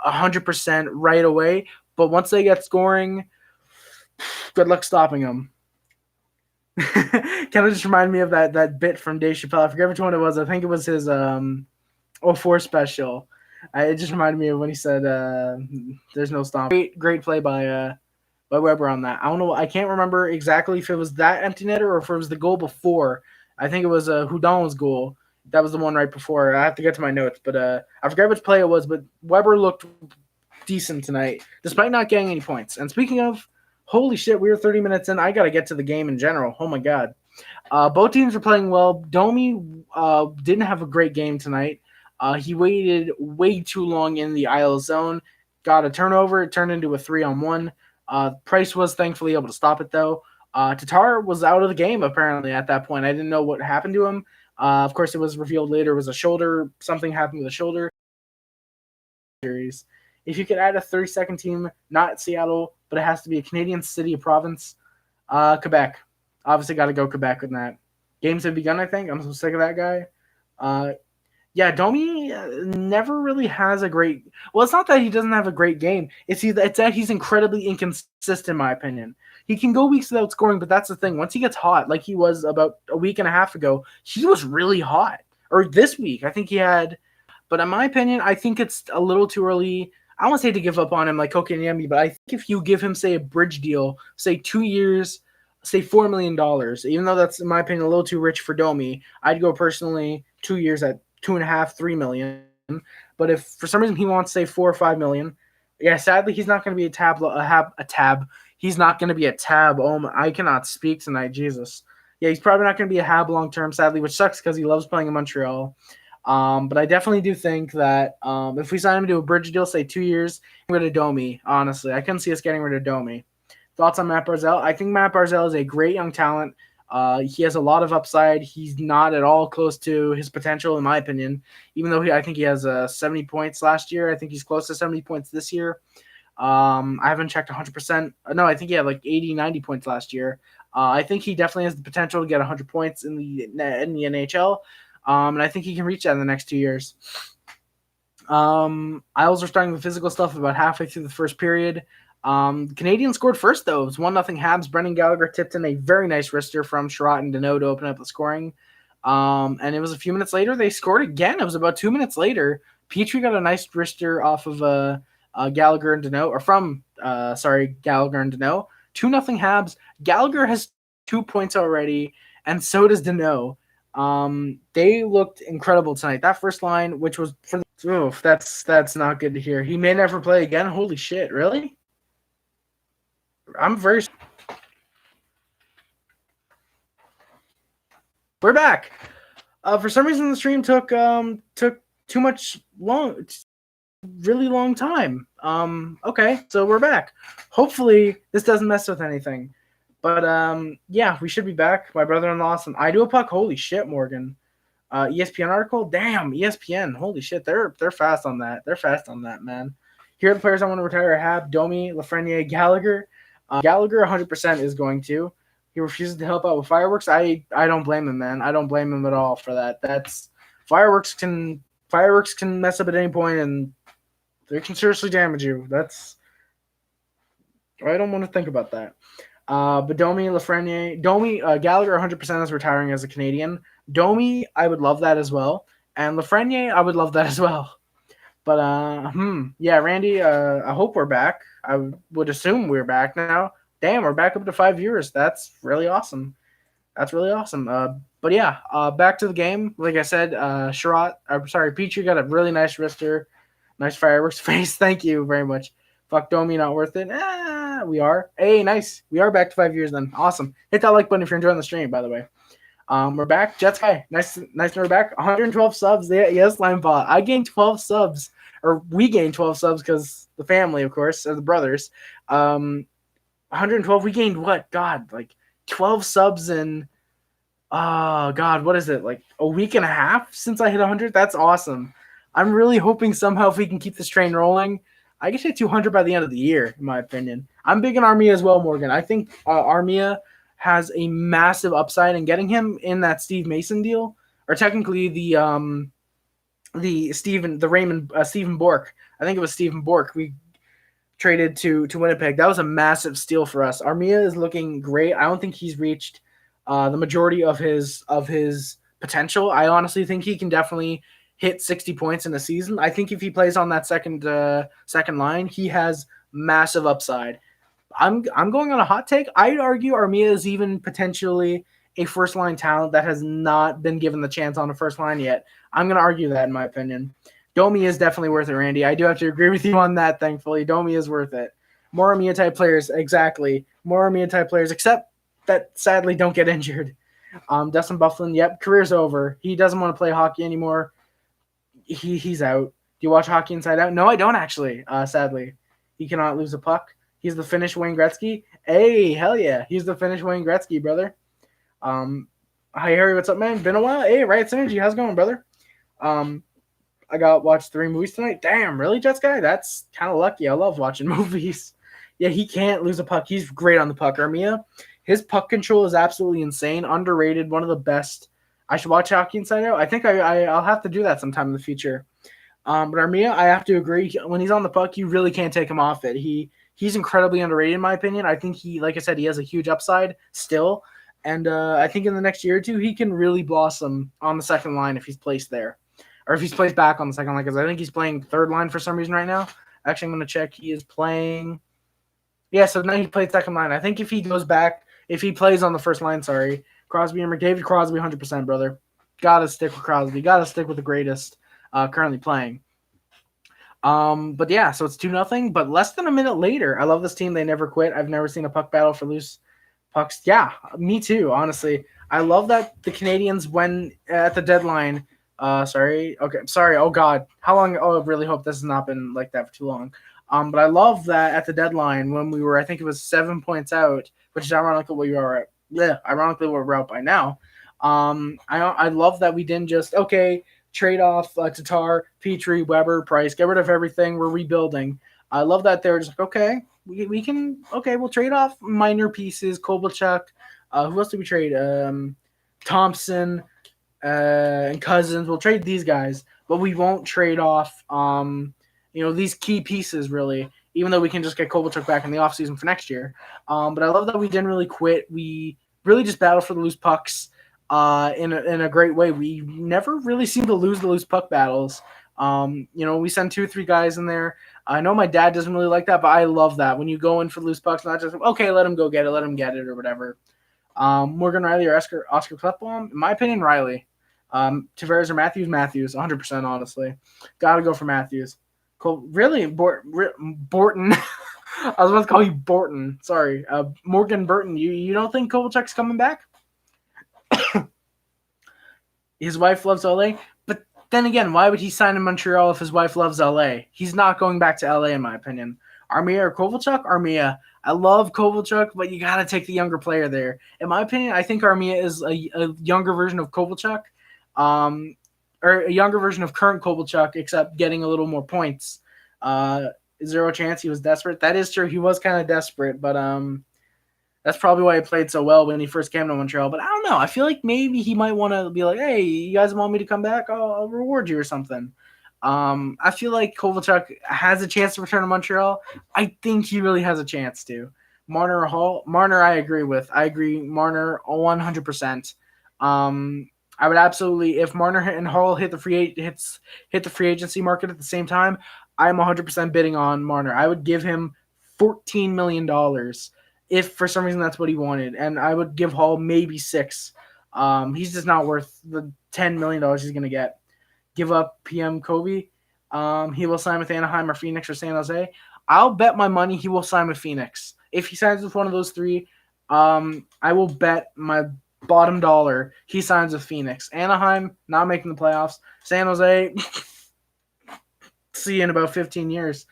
100% right away, but once they get scoring, good luck stopping them. Kind of just remind me of that bit from Dave Chappelle. I forget which one it was. I think it was his 04 special. It just reminded me of when he said, "There's no stop." Great play by Weber on that. I don't know. I can't remember exactly if it was that empty netter or if it was the goal before. I think it was Hudon's goal. That was the one right before. I have to get to my notes, but I forget which play it was. But Weber looked decent tonight, despite not getting any points. And speaking of, holy shit, we were 30 minutes in. I got to get to the game in general. Oh my god. Both teams are playing well. Domi didn't have a great game tonight. He waited way too long in the Isle zone, got a turnover. It turned into a 3-on-1. Price was thankfully able to stop it, though. Tatar was out of the game, apparently, at that point. I didn't know what happened to him. Of course, it was revealed later it was a shoulder. Something happened with the shoulder. Series. If you could add a 32nd team, not Seattle, but it has to be a Canadian city or province, Quebec. Obviously, got to go Quebec with that. Games have begun, I think. I'm so sick of that guy. Yeah, Domi never really has a great. Well, it's not that he doesn't have a great game. It's that he's incredibly inconsistent, in my opinion. He can go weeks without scoring, but that's the thing. Once he gets hot, like he was about a week and a half ago, he was really hot. Or this week, I think he had. But in my opinion, I think it's a little too early. I don't want to say to give up on him like Kokaniemi, but I think if you give him, say, a bridge deal, say 2 years, say $4 million, even though that's, in my opinion, a little too rich for Domi, I'd go personally 2 years at 2.5, 3 million. But if for some reason he wants, say, 4 or 5 million, yeah, sadly he's not going to be a tab. He's not going to be a tab. Oh my, I cannot speak tonight, Jesus. Yeah, he's probably not going to be a Hab long term, sadly, which sucks because he loves playing in Montreal. But I definitely do think that if we sign him to a bridge deal, say 2 years, get rid of Domi. Honestly, I couldn't see us getting rid of Domi. Thoughts on Matt Barzal? I think Matt Barzal is a great young talent. He has a lot of upside. He's not at all close to his potential, in my opinion. Even though I think he has 70 points last year. I think he's close to 70 points this year. I haven't checked 100%. No, I think he had like 80, 90 points last year. I think he definitely has the potential to get 100 points in the NHL. And I think he can reach that in the next 2 years. Isles are starting the physical stuff about halfway through the first period. Canadians scored first, though. It was 1-0 Habs. Brendan Gallagher tipped in a very nice wrister from Sherratt and Deneau to open up the scoring. And it was a few minutes later, they scored again. It was about 2 minutes later. Petry got a nice wrister off of Gallagher and Deneau, or from, Gallagher and Deneau. 2-0 Habs. Gallagher has 2 points already, and so does Deneau. They looked incredible tonight. That first line, which was for that's not good to hear. He may never play again. Holy shit, really? We're back. For some reason, the stream took really long time. Okay, so we're back. Hopefully, this doesn't mess with anything. But yeah, we should be back. My brother-in-law, I do a puck. Holy shit, Morgan. ESPN article. Damn, ESPN. Holy shit, they're fast on that. They're fast on that, man. Here are the players I want to retire: Hab, Domi, Lafreniere, Gallagher. Gallagher 100% is going to. He refuses to help out with fireworks. I don't blame him, man. I don't blame him at all for that. That's fireworks can mess up at any point, and they can seriously damage you. I don't want to think about that. But Domi, Lafreniere, Gallagher 100% is retiring as a Canadian. Domi, I would love that as well, and Lafreniere, I would love that as well. But yeah, Randy, I hope we're back. I would assume we're back now. Damn, we're back up to 5 years. That's really awesome. But yeah, back to the game. Like I said, Petry got a really nice wrister, nice fireworks face. Thank you very much. Fuck Domi, not worth it. We are. Hey, nice. We are back to 5 years then. Awesome. Hit that like button if you're enjoying the stream, by the way. We're back. Jets guy. Nice we're back. 112 subs. Yes, Limebot. I gained 12 subs. Or we gained 12 subs because the family, of course, or the brothers. 112. We gained what? God, like 12 subs in, God, what is it? Like a week and a half since I hit 100? That's awesome. I'm really hoping somehow if we can keep this train rolling, I can hit 200 by the end of the year, in my opinion. I'm big on Armia as well, Morgan. I think Armia has a massive upside, and getting him in that Steve Mason deal, or technically Stephen Bork. I think it was Stephen Bork. We traded to Winnipeg. That was a massive steal for us. Armia is looking great. I don't think he's reached the majority of his potential. I honestly think he can definitely hit 60 points in a season. I think if he plays on that second line, he has massive upside. I'm going on a hot take. I'd argue Armia is even potentially a first line talent that has not been given the chance on a first line yet. I'm going to argue that, in my opinion. Domi is definitely worth it, Randy. I do have to agree with you on that, thankfully. Domi is worth it. More Armia type players, exactly. More Armia type players, except that sadly don't get injured. Dustin Byfuglien, yep, career's over. He doesn't want to play hockey anymore. He's out. Do you watch Hockey Inside Out? No, I don't actually, sadly. He cannot lose a puck. He's the Finnish Wayne Gretzky. Hey, hell yeah. He's the Finnish Wayne Gretzky, brother. Hi, Harry. What's up, man? Been a while. Hey, Riot Synergy. How's it going, brother? I watched 3 movies tonight. Damn, really, Jets guy? That's kind of lucky. I love watching movies. Yeah, he can't lose a puck. He's great on the puck. Armia, his puck control is absolutely insane. Underrated. One of the best. I should watch Hockey Inside Out. I think I'll have to do that sometime in the future. But Armia, I have to agree. When he's on the puck, you really can't take him off it. He's incredibly underrated, in my opinion. I think like I said, he has a huge upside still. And I think in the next year or two, he can really blossom on the second line if he's placed there. Or if he's placed back on the second line, because I think he's playing third line for some reason right now. Actually, I'm going to check. He is playing. Yeah, so now he played second line. I think if he goes back, if he plays on the first line, Crosby and McDavid, Crosby 100%, brother. Got to stick with Crosby. Got to stick with the greatest currently playing. But yeah, so it's 2-0. But less than a minute later, I love this team. They never quit. I've never seen a puck battle for loose pucks. Yeah, me too, honestly. I love that the Canadians, when at the deadline, sorry. Oh God, how long? Oh, I really hope this has not been like that for too long. But I love that at the deadline when we were, I think it was 7 points out, which is ironic what we are at. ironically, we're out by now. I love that we didn't just trade off Tatar, Petry, Weber, Price, get rid of everything. We're rebuilding. I love that they're just like we can we'll trade off minor pieces. Kovalchuk, who else did we trade? Thompson and Cousins. We'll trade these guys, but we won't trade off these key pieces really. Even though we can just get Kovalchuk back in the offseason for next year. But I love that we didn't really quit. We really just battled for the loose pucks in a great way. We never really seem to lose the loose puck battles. We send 2 or 3 guys in there. I know my dad doesn't really like that, but I love that. When you go in for loose pucks, not just, let him go get it, let him get it or whatever. Morgan Riley or Oscar Klefbom? In my opinion, Riley. Tavares or Matthews? Matthews, 100% honestly. Got to go for Matthews. Cool. Really? Borton. I was about to call you Borton. Sorry. Morgan Burton. You don't think Kovalchuk's coming back? His wife loves LA. But then again, why would he sign in Montreal if his wife loves LA? He's not going back to LA, in my opinion. Armia or Kovalchuk? Armia. I love Kovalchuk, but you got to take the younger player there. In my opinion, I think Armia is a younger version of Kovalchuk. Or a younger version of current Kovalchuk, except getting a little more points. Zero chance he was desperate. That is true. He was kind of desperate, but that's probably why he played so well when he first came to Montreal. But I don't know. I feel like maybe he might want to be like, hey, you guys want me to come back? I'll reward you or something. I feel like Kovalchuk has a chance to return to Montreal. I think he really has a chance to. Marner or Hall? Marner, I agree with. I agree. Marner, 100%. I would absolutely, if Marner and Hall hit the free agency market at the same time, I'm 100% bidding on Marner. I would give him $14 million if for some reason that's what he wanted, and I would give Hall maybe $6 million. He's just not worth the $10 million he's going to get. Give up PM Kobe. He will sign with Anaheim or Phoenix or San Jose. I'll bet my money he will sign with Phoenix. If he signs with one of those 3, I will bet my bottom dollar he signs with Phoenix. Anaheim, not making the playoffs. San Jose, see you in about 15 years.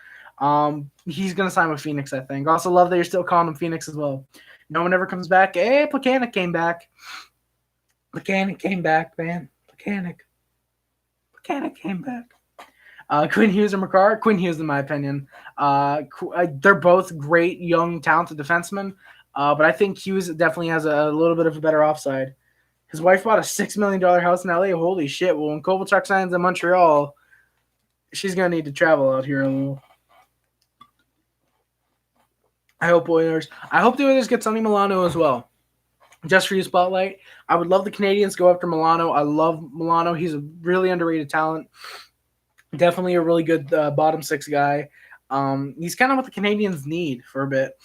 He's going to sign with Phoenix, I think. Also love that you're still calling him Phoenix as well. No one ever comes back. Hey, Plekanec came back. Plekanec came back, man. Plekanec came back. Quinn Hughes or McCarr? Quinn Hughes, in my opinion. They're both great, young, talented defensemen. But I think Hughes definitely has a little bit of a better offside. His wife bought a $6 million house in LA. Holy shit. Well, when Kovalchuk signs in Montreal, she's going to need to travel out here a little. I hope the Oilers get Sonny Milano as well. Just for you, Spotlight. I would love the Canadiens go after Milano. I love Milano. He's a really underrated talent. Definitely a really good bottom 6 guy. He's kind of what the Canadiens need for a bit.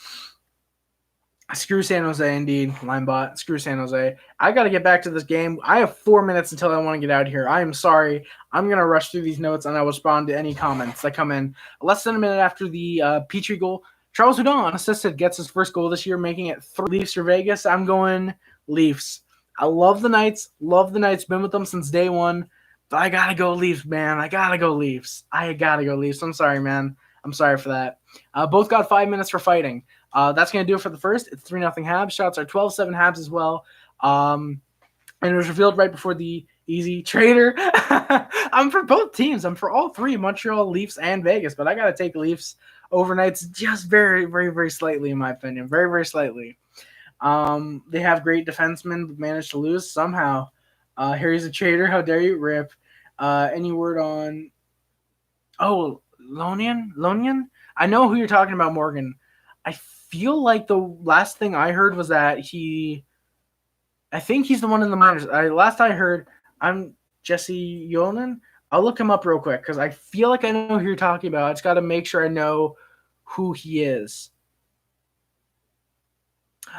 Screw San Jose, indeed. Linebot. Screw San Jose. I got to get back to this game. I have 4 minutes until I want to get out of here. I am sorry. I'm going to rush through these notes, and I will respond to any comments that come in. Less than a minute after the Petry goal, Charles Hudon, unassisted, gets his first goal this year, making it 3 Leafs for Vegas. I'm going Leafs. I love the Knights. Been with them since day one. But I got to go Leafs, man. I got to go Leafs. I'm sorry, man. I'm sorry for that. Both got 5 minutes for fighting. That's going to do it for the first. It's 3-0 Habs. Shots are 12-7 Habs as well. And it was revealed right before the easy trader. I'm for both teams. I'm for all 3, Montreal, Leafs, and Vegas. But I got to take Leafs over Knights just very, very, very slightly, in my opinion. Very, very slightly. They have great defensemen, but managed to lose somehow. Harry's a trader. How dare you? Rip. Any word on... Oh, Lonian? I know who you're talking about, Morgan. I feel like the last thing I heard was that I think he's the one in the minors. Last I heard, I'm Jesse Yolen. I'll look him up real quick because I feel like I know who you're talking about. I just got to make sure I know who he is.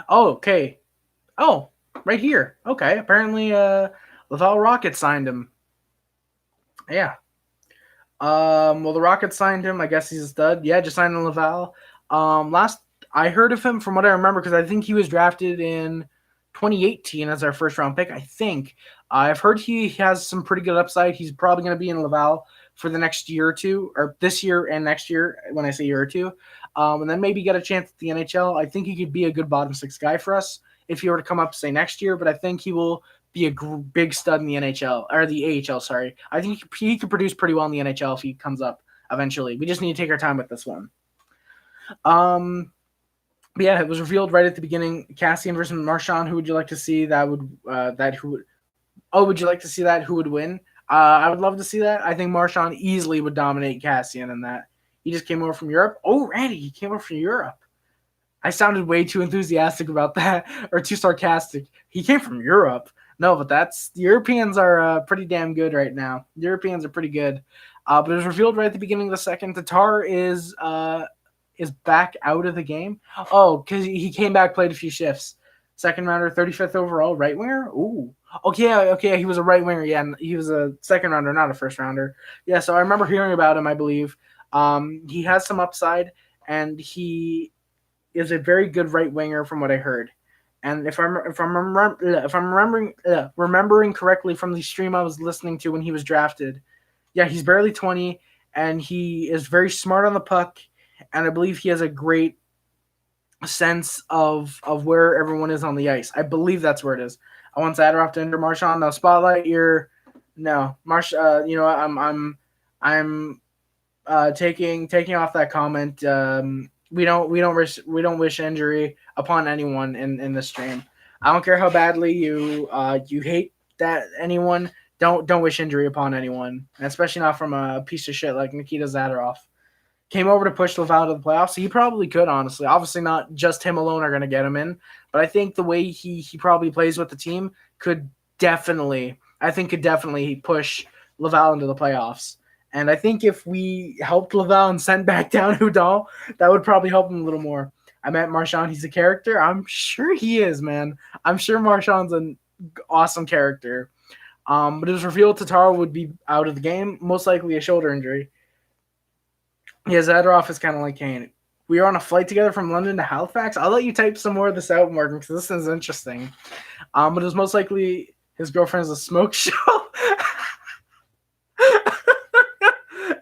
Oh, okay. Oh, right here. Okay. Apparently, Laval Rockets signed him. Yeah. Well, the Rockets signed him. I guess he's a stud. Yeah, just signed in Laval. Last I heard of him, from what I remember, because I think he was drafted in 2018 as our first round pick. I think I've heard he has some pretty good upside. He's probably going to be in Laval for the next year or two, or this year and next year. When I say year or two, and then maybe get a chance at the NHL. I think he could be a good bottom 6 guy for us if he were to come up, say, next year, but I think he will be a big stud in the NHL, or the AHL, sorry. I think he could produce pretty well in the NHL if he comes up eventually. We just need to take our time with this one. But yeah, it was revealed right at the beginning. Kassian versus Marchand. Who would you like to see? Would you like to see that? Who would win? I would love to see that. I think Marchand easily would dominate Kassian in that. He just came over from Europe. Oh, Randy, he came over from Europe. I sounded way too enthusiastic about that, or too sarcastic. He came from Europe. No, but the Europeans are pretty damn good right now. The Europeans are pretty good. But it was revealed right at the beginning of the second. Tatar is back out of the game. Oh, because he came back, played a few shifts. Second rounder, 35th overall, right winger. Ooh. Okay, he was a right winger. Yeah, he was a second rounder, not a first rounder. Yeah, so I remember hearing about him, I believe. He has some upside, and he is a very good right winger from what I heard. And if I'm remembering correctly from the stream I was listening to when he was drafted, yeah, he's barely 20, and he is very smart on the puck, and I believe he has a great sense of where everyone is on the ice. I believe that's where it is. I want Zadorov to enter Marchand. Now, Spotlight, I'm taking off that comment. We don't wish injury upon anyone in this stream. I don't care how badly you hate that anyone. Don't wish injury upon anyone, and especially not from a piece of shit like Nikita Zadorov. Came over to push Laval to the playoffs. So he probably could, honestly. Obviously, not just him alone are going to get him in, but I think the way he probably plays with the team could definitely push Laval into the playoffs. And I think if we helped Laval and sent back down Hudon, that would probably help him a little more. I met Marchand. He's a character. I'm sure he is, man. I'm sure Marchand's an awesome character. But it was revealed Tatar would be out of the game, most likely a shoulder injury. Yeah, Zadorov is kind of like Kane. We are on a flight together from London to Halifax. I'll let you type some more of this out, Morgan, because this is interesting. But it was most likely his girlfriend's a smoke show.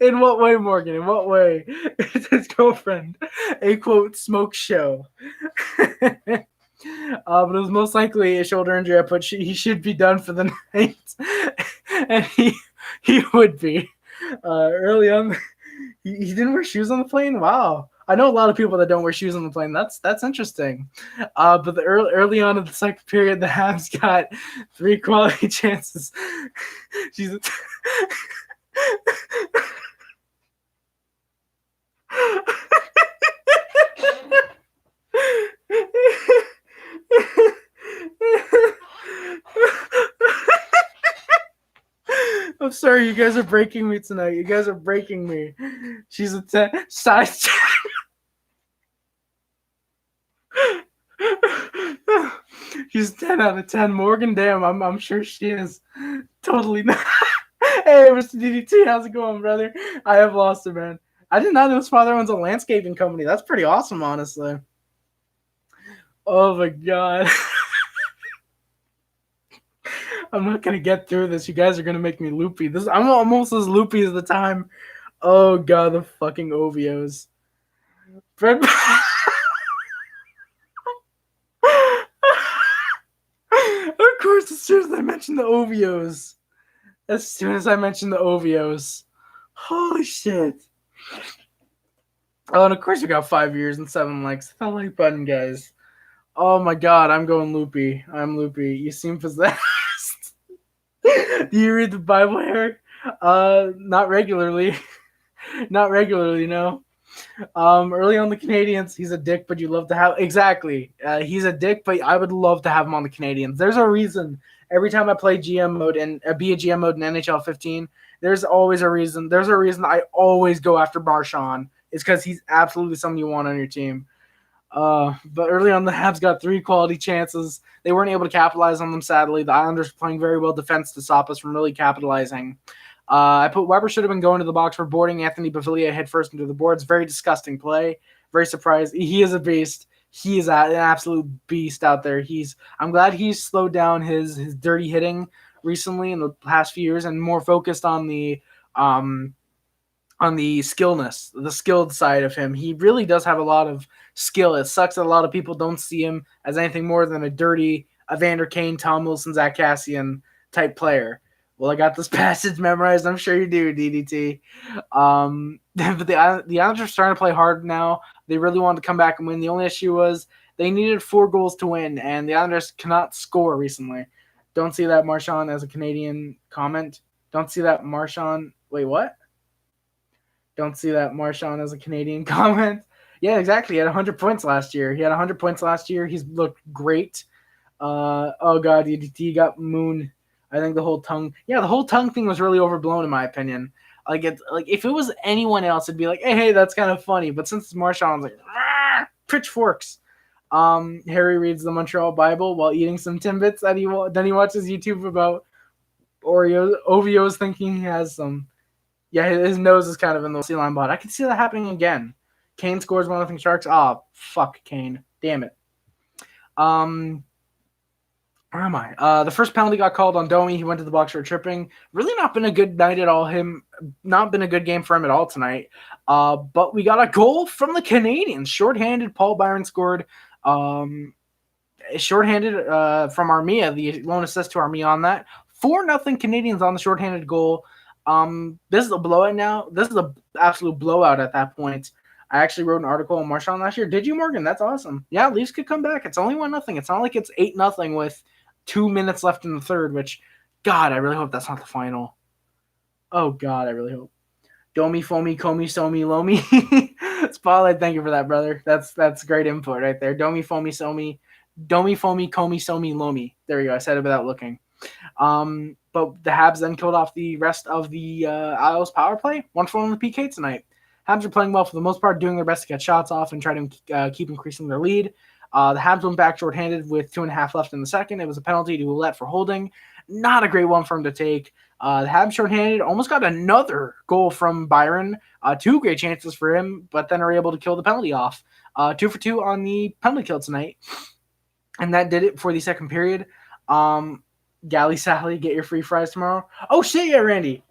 In what way, Morgan? In what way? It's his girlfriend. A quote smoke show. But it was most likely a shoulder injury. But he should be done for the night, and he would be. Early on, he didn't wear shoes on the plane. Wow, I know a lot of people that don't wear shoes on the plane. That's interesting. But early on in the second period, the Habs got 3 quality chances. I'm sorry, you guys are breaking me tonight. You guys are breaking me. She's a 10 size 10. She's 10 out of 10. Morgan, damn, I'm sure she is. Totally not. Hey, Mr. DDT, how's it going, brother? I have lost it, man. I did not know his father owns a landscaping company. That's pretty awesome, honestly. Oh my god. I'm not gonna get through this. You guys are gonna make me loopy. I'm almost as loopy as the time. Oh god, the fucking OVOs. Of course, as soon as I mentioned the OVOs. Holy shit. Oh, and of course we got 5 years and 7 likes. Hit that like button, guys. Oh my god, I'm going loopy. I'm loopy. You seem possessed. Do you read the Bible, Eric? Not regularly. Not regularly, no. Early on the Canadiens, he's a dick, but you love to have... Exactly. He's a dick, but I would love to have him on the Canadiens. There's a reason. Every time I play GM mode and be a GM mode in NHL 15, there's always a reason. There's a reason I always go after Marchand. It's because he's absolutely someone you want on your team. But early on, the Habs got 3 quality chances. They weren't able to capitalize on them, sadly. The Islanders were playing very well defense to stop us from really capitalizing. I put Weber should have been going to the box for boarding Anthony Beauvillier head first into the boards. Very disgusting play. Very surprised. He is a beast. He is an absolute beast out there. I'm glad he's slowed down his dirty hitting recently in the past few years and more focused on the on the skilled side of him. He really does have a lot of skill. It sucks that a lot of people don't see him as anything more than a dirty Evander Kane, Tom Wilson, Zach Cassian type player. Well, I got this passage memorized. I'm sure you do, DDT. But the Islanders are starting to play hard now. They really wanted to come back and win. The only issue was they needed 4 goals to win, and the Islanders cannot score recently. Don't see that Marchand as a Canadian comment. Don't see that Marchand. Wait, what? Don't see that Marchand as a Canadian comment. Yeah, exactly. He had 100 points last year. He's looked great. Oh god, he got moon. I think the whole tongue thing was really overblown in my opinion. Like if it was anyone else, it'd be like, hey, that's kind of funny. But since it's Marchand, I was like, pitchforks. Harry reads the Montreal Bible while eating some Timbits. Then he watches YouTube about Ovios, thinking he has some. Yeah, his nose is kind of in the sea line, but I can see that happening again. Kane scores 1-0 Sharks. Oh, fuck Kane. Damn it. Where am I? The first penalty got called on Domi. He went to the box for tripping. Really not been a good night at all. Not been a good game for him at all tonight. But we got a goal from the Canadiens. Shorthanded, Paul Byron scored. Shorthanded from Armia. The lone assist to Armia on that. 4-0 Canadiens on the shorthanded goal. This is a blowout now. This is an absolute blowout at that point. I actually wrote an article on Marchand last year. Did you, Morgan? That's awesome. Yeah, Leafs could come back. It's only 1-0. It's not like it's 8-0 with 2 minutes left in the third, which, God, I really hope that's not the final. Oh, God, I really hope. Domi, foamy, comey, somi, lomi. Spotlight, thank you for that, brother. That's great input right there. Domi, foamy, somi. Domi, foamy, comey, somi, lomi. There we go. I said it without looking. But the Habs then killed off the rest of the Isles power play. 1-4 on the PK tonight. Habs are playing well for the most part, doing their best to get shots off and try to keep increasing their lead. The Habs went back shorthanded with 2.5 left in the second. It was a penalty to Ouellette for holding. Not a great one for him to take. The Habs shorthanded almost got another goal from Byron. 2 great chances for him, but then are able to kill the penalty off. 2 for 2 on the penalty kill tonight. And that did it for the second period. Gally Sally, get your free fries tomorrow. Oh, shit, yeah, Randy.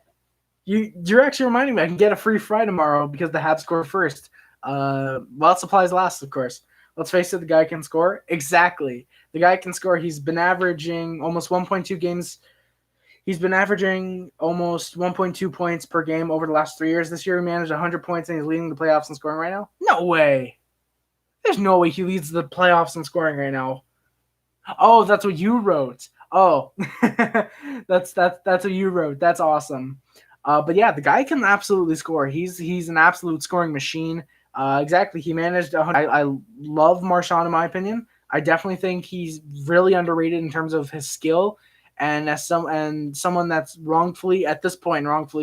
You're actually reminding me I can get a free fry tomorrow because the Habs score first. While supplies last, of course. Let's face it, the guy can score. Exactly. The guy can score. He's been averaging almost 1.2 games. He's been averaging almost 1.2 points per game over the last 3 years. This year he managed 100 points and he's leading the playoffs in scoring right now. No way. There's no way he leads the playoffs in scoring right now. Oh, that's what you wrote. Oh, that's what you wrote. That's awesome. But yeah, the guy can absolutely score. He's an absolute scoring machine. Exactly. He managed 100. I love Marchand in my opinion. I definitely think he's really underrated in terms of his skill, and as someone that's wrongfully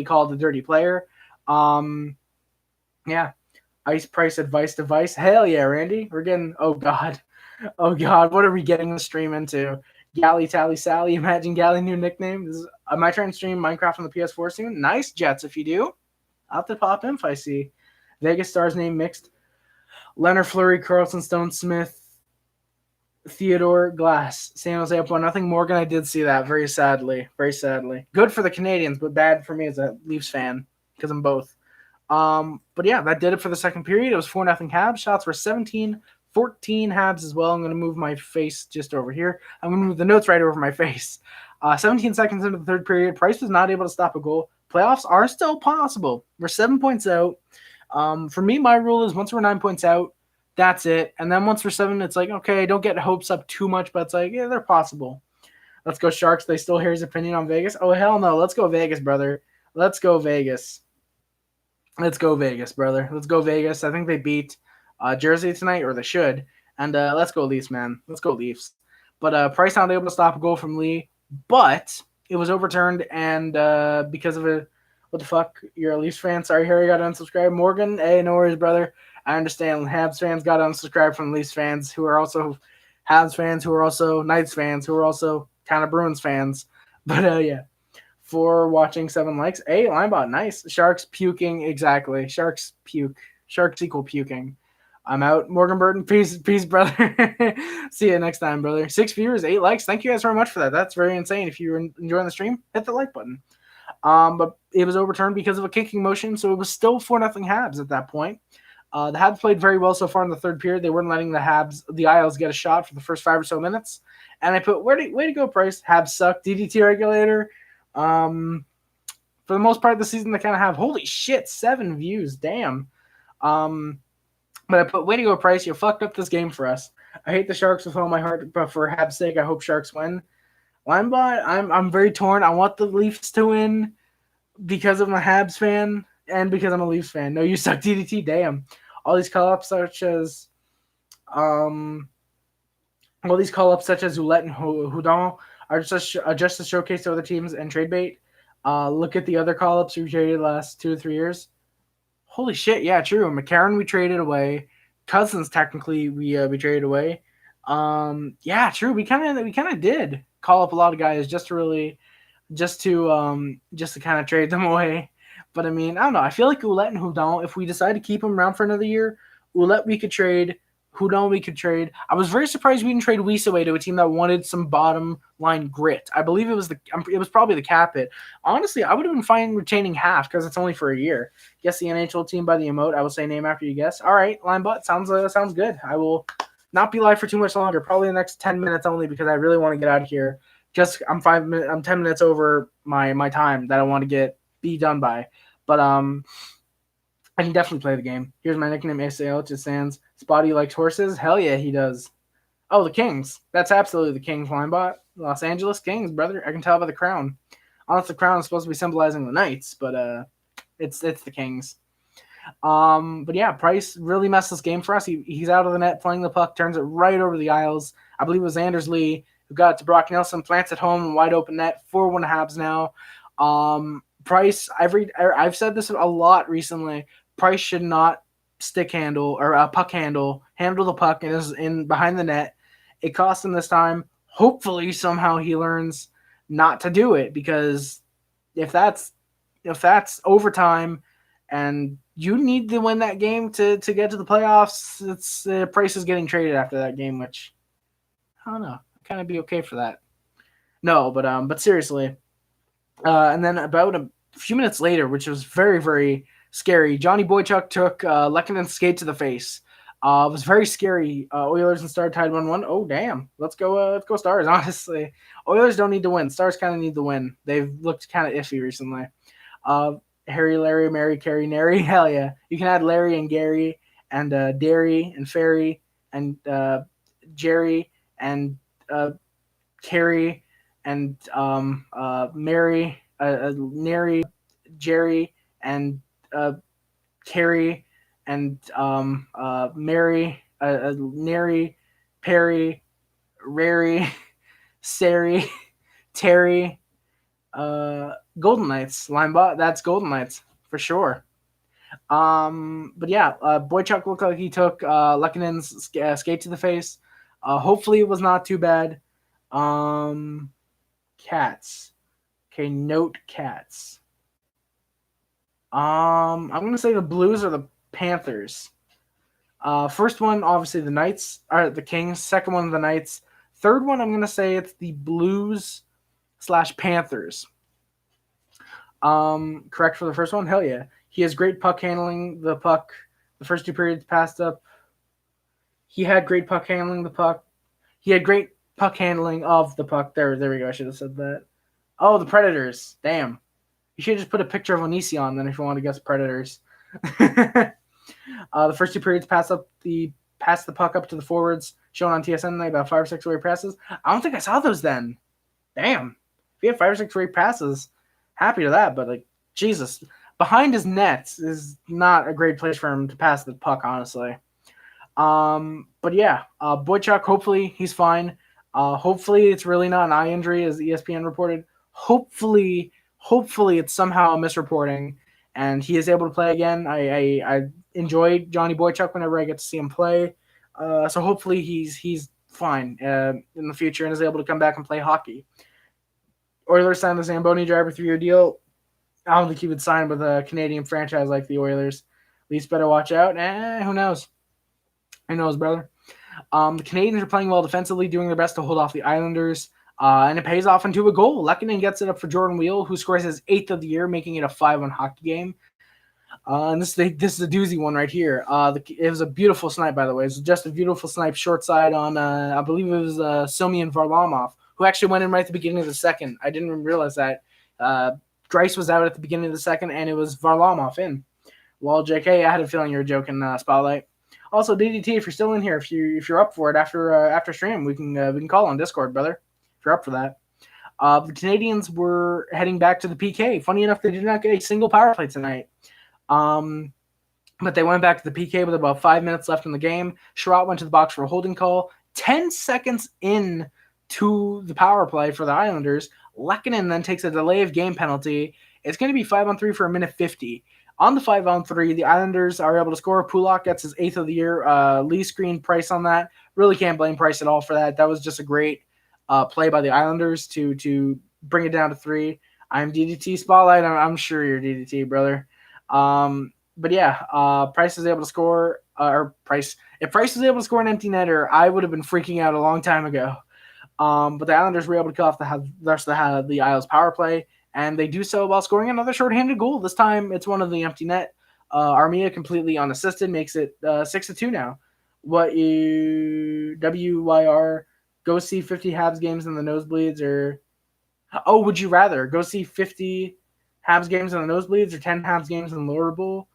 called a dirty player. Yeah. Ice price advice device. Hell yeah, Randy. We're getting. Oh god. What are we getting the stream into? Gally Tally Sally. Imagine Gally new nickname. Am I trying to stream Minecraft on the PS4 soon? Nice, Jets. If you do, I'll have to pop in if I see. Vegas Stars name mixed. Leonard Fleury, Carlson Stone Smith, Theodore Glass. San Jose up 1-0. Morgan, I did see that. Very sadly. Good for the Canadians, but bad for me as a Leafs fan because I'm both. But yeah, that did it for the second period. It was 4-0 Habs. Shots were 17-14 Habs as well. I'm going to move my face just over here. I'm going to move the notes right over my face. 17 seconds into the third period, Price was not able to stop a goal. Playoffs are still possible. We're 7 points out. For me, my rule is once we're 9 points out, that's it. And then once we're 7, it's like, okay, don't get hopes up too much, but it's like, yeah, they're possible. Let's go Sharks. They still hear his opinion on Vegas. Oh, hell no. Let's go Vegas, brother. Let's go Vegas. Brother. Let's go Vegas. I think they beat Jersey tonight, or they should. And let's go Leafs, man. Let's go Leafs. But Price not able to stop a goal from Lee, but it was overturned, and because of it, what the fuck? You're a Leafs fan? Sorry, Harry got unsubscribed. Morgan, hey, no worries, brother. I understand. Habs fans got unsubscribed from Leafs fans, who are also Habs fans, who are also Knights fans, who are also kind of Bruins fans. But yeah, for watching 7 likes. Hey, Linebot, nice. Sharks puking, exactly. Sharks puke. Sharks equal puking. I'm out. Morgan Burton, peace, brother. See you next time, brother. 6 viewers, 8 likes. Thank you guys very much for that. That's very insane. If you're enjoying the stream, hit the like button. But it was overturned because of a kicking motion, so it was still 4-0 Habs at that point. The Habs played very well so far in the third period. They weren't letting the Isles get a shot for the first 5 or so minutes. And I put, way to go, Price. Habs suck. DDT regulator. For the most part of the season, they kind of have, holy shit, 7 views. Damn. But I put, way to go, Price. You fucked up this game for us. I hate the Sharks with all my heart, but for Habs' sake, I hope Sharks win. Linebot, I'm very torn. I want the Leafs to win because I'm a Habs fan and because I'm a Leafs fan. No, you suck, DDT. Damn. All these call-ups such as Ouellette and Hudon are just to showcase to other teams and trade bait. Look at the other call-ups we traded last 2 or 3 years. Holy shit, yeah, true. McCarron we traded away. Cousins technically we traded away. Yeah, true. We kind of did call up a lot of guys just to kind of trade them away. But I mean, I don't know. I feel like Ouellette and Hudon, if we decide to keep them around for another year, Ouellette we could trade. Hudon we could trade. I was very surprised we didn't trade Weal away to a team that wanted some bottom line grit. I believe it was probably the Cap hit. Honestly, I would have been fine retaining half because it's only for a year. Guess the NHL team by the emote. I will say name after you guess. All right, Linebot sounds good. I will not be live for too much longer. Probably the next 10 minutes only because I really want to get out of here. I'm 10 minutes over my time that I want to be done by. But I can definitely play the game. Here's my nickname, ACL. It just stands. Spotty likes horses. Hell yeah, he does. Oh, the Kings. That's absolutely the Kings, Linebot. Los Angeles Kings, brother. I can tell by the crown. Unless the crown is supposed to be symbolizing the Knights, but it's the Kings. But yeah, Price really messed this game for us. He's out of the net playing the puck, turns it right over the Isles. I believe it was Anders Lee who got it to Brock Nelson, plants it home, wide open net, 4-1 Habs now. Price, I've said this a lot recently. Price should not stick handle or puck handle the puck and is in behind the net. It cost him this time. Hopefully, somehow he learns not to do it because if that's overtime and you need to win that game to get to the playoffs, it's Price is getting traded after that game, which I don't know. I'd kind of be okay for that. No, but seriously. And then about a few minutes later, which was very, very scary, Johnny Boychuk took Lekkonen's skate to the face. It was very scary. Oilers and Stars tied 1-1. Oh, damn. Let's go Stars, honestly. Oilers don't need to win. Stars kind of need to win. They've looked kind of iffy recently. Harry, Larry, Mary, Carrie, Nary. Hell yeah. You can add Larry and Gary and Derry and Ferry and Jerry and Carrie and Mary, Nary, Jerry and Carrie and Mary, Nary, Perry, Rary, Sari, Terry, Golden Knights, Linebot. That's Golden Knights for sure. But yeah, Boychuk looked like he took Lekkonen's skate to the face. Hopefully it was not too bad. Cats. Okay, note Cats. I'm gonna say the Blues or the Panthers. First one, obviously the Knights or the Kings. Second one, the Knights. Third one, I'm gonna say it's the Blues/Panthers. Correct for the first one. Hell yeah, he has great puck handling. The puck, the first 2 periods passed up. He had great puck handling. The puck. He had great puck handling of the puck. There we go. I should have said that. Oh, the Predators. Damn. You should just put a picture of Onision then if you want to guess Predators. The first 2 periods passed the puck up to the forwards, shown on TSN like about 5 or 6 away passes. I don't think I saw those then. Damn. If he had 5 or 6 away passes, happy to that. But like Jesus, behind his nets is not a great place for him to pass the puck, honestly. But yeah, Boychuk, hopefully he's fine. Hopefully it's really not an eye injury as ESPN reported. Hopefully it's somehow a misreporting and he is able to play again. I enjoy Johnny Boychuk whenever I get to see him play. So hopefully he's fine in the future and is able to come back and play hockey. Oilers signed the Zamboni driver 3-year deal. I don't think he would sign with a Canadian franchise like the Oilers. Leafs better watch out. Who knows? Who knows, brother? The Canadiens are playing well defensively, doing their best to hold off the Islanders. And it pays off into a goal. Lehkonen gets it up for Jordan Weal, who scores his 8th of the year, making it a 5-1 hockey game. And this is a doozy one right here. It was a beautiful snipe, by the way. It was just a beautiful snipe, short side on, I believe it was Semyon Varlamov, who actually went in right at the beginning of the second. I didn't even realize that. Grice was out at the beginning of the second, and it was Varlamov in. Well, JK, I had a feeling you were joking, Spotlight. Also, DDT, if you're still in here, if you're up for it after stream, we can call on Discord, brother. If you're up for that. The Canadiens were heading back to the PK. Funny enough, they did not get a single power play tonight. But they went back to the PK with about 5 minutes left in the game. Sherratt went to the box for a holding call. 10 seconds in to the power play for the Islanders, Lehkonen then takes a delay of game penalty. It's going to be 5-on-3 for a minute 50. On the 5-on-3, the Islanders are able to score. Pulock gets his 8th of the year. Lee screened Price on that. Really can't blame Price at all for that. That was just a great play by the Islanders to bring it down to 3. I'm DDT Spotlight. I'm sure you're DDT, brother. But yeah, Price was able to score. If Price was able to score an empty netter, I would have been freaking out a long time ago. But the Islanders were able to cut off the rest of the Isles power play, and they do so while scoring another shorthanded goal. This time, it's one of the empty net. Armia completely unassisted makes it 6-2 now. What you WYR go see 50 Habs games in the nosebleeds, or would you rather go see 50 Habs games in the nosebleeds or 10 Habs games in the lower bowl?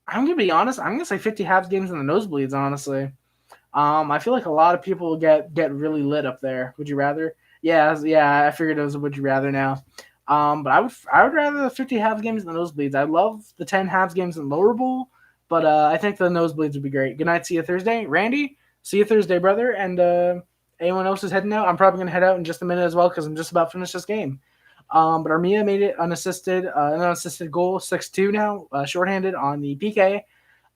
I'm gonna be honest. I'm gonna say 50 Habs games in the nosebleeds. Honestly. I feel like a lot of people get really lit up there. Would you rather? Yeah. I figured it was a would you rather now. But I would rather the 50 Habs games than the nosebleeds. I love the 10 Habs games in lower bowl, but I think the nosebleeds would be great. Good night. See you Thursday, Randy. See you Thursday, brother. And anyone else is heading out? I'm probably gonna head out in just a minute as well because I'm just about to finish this game. But Armia made it an unassisted goal, 6-2 now, shorthanded on the PK.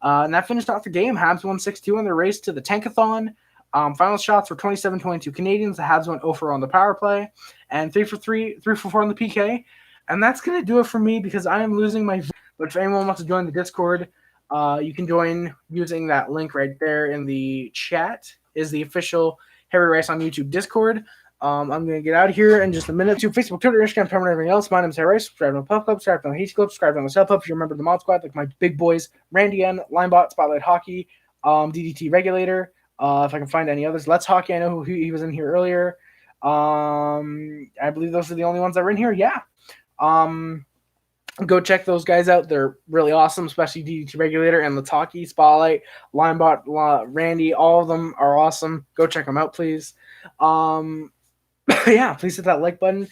And that finished off the game. Habs won 6-2 in their race to the Tankathon. Final shots were 27-22 Canadiens. The Habs went 0-4 on the power play and 3-for-4 on the PK. And that's going to do it for me because I am losing my. But if anyone wants to join the Discord, you can join using that link right there in the chat. Is the official Harry Rice on YouTube Discord. I'm going to get out of here in just a minute. To Facebook, Twitter, Instagram, Tumblr, and everything else. My name is Harry Rice. Subscribe to the Puff Club, subscribe to the Hasty Club, subscribe to the Cell Club if you remember the Mod Squad, like my big boys, Randy N, Linebot, Spotlight Hockey, DDT Regulator. If I can find any others. Let's Hockey, I know who he was in here earlier. I believe those are the only ones that were in here. Yeah. Go check those guys out. They're really awesome, especially DDT Regulator and Let's Hockey, Spotlight, Linebot, Randy. All of them are awesome. Go check them out, please. Yeah, please hit that like button.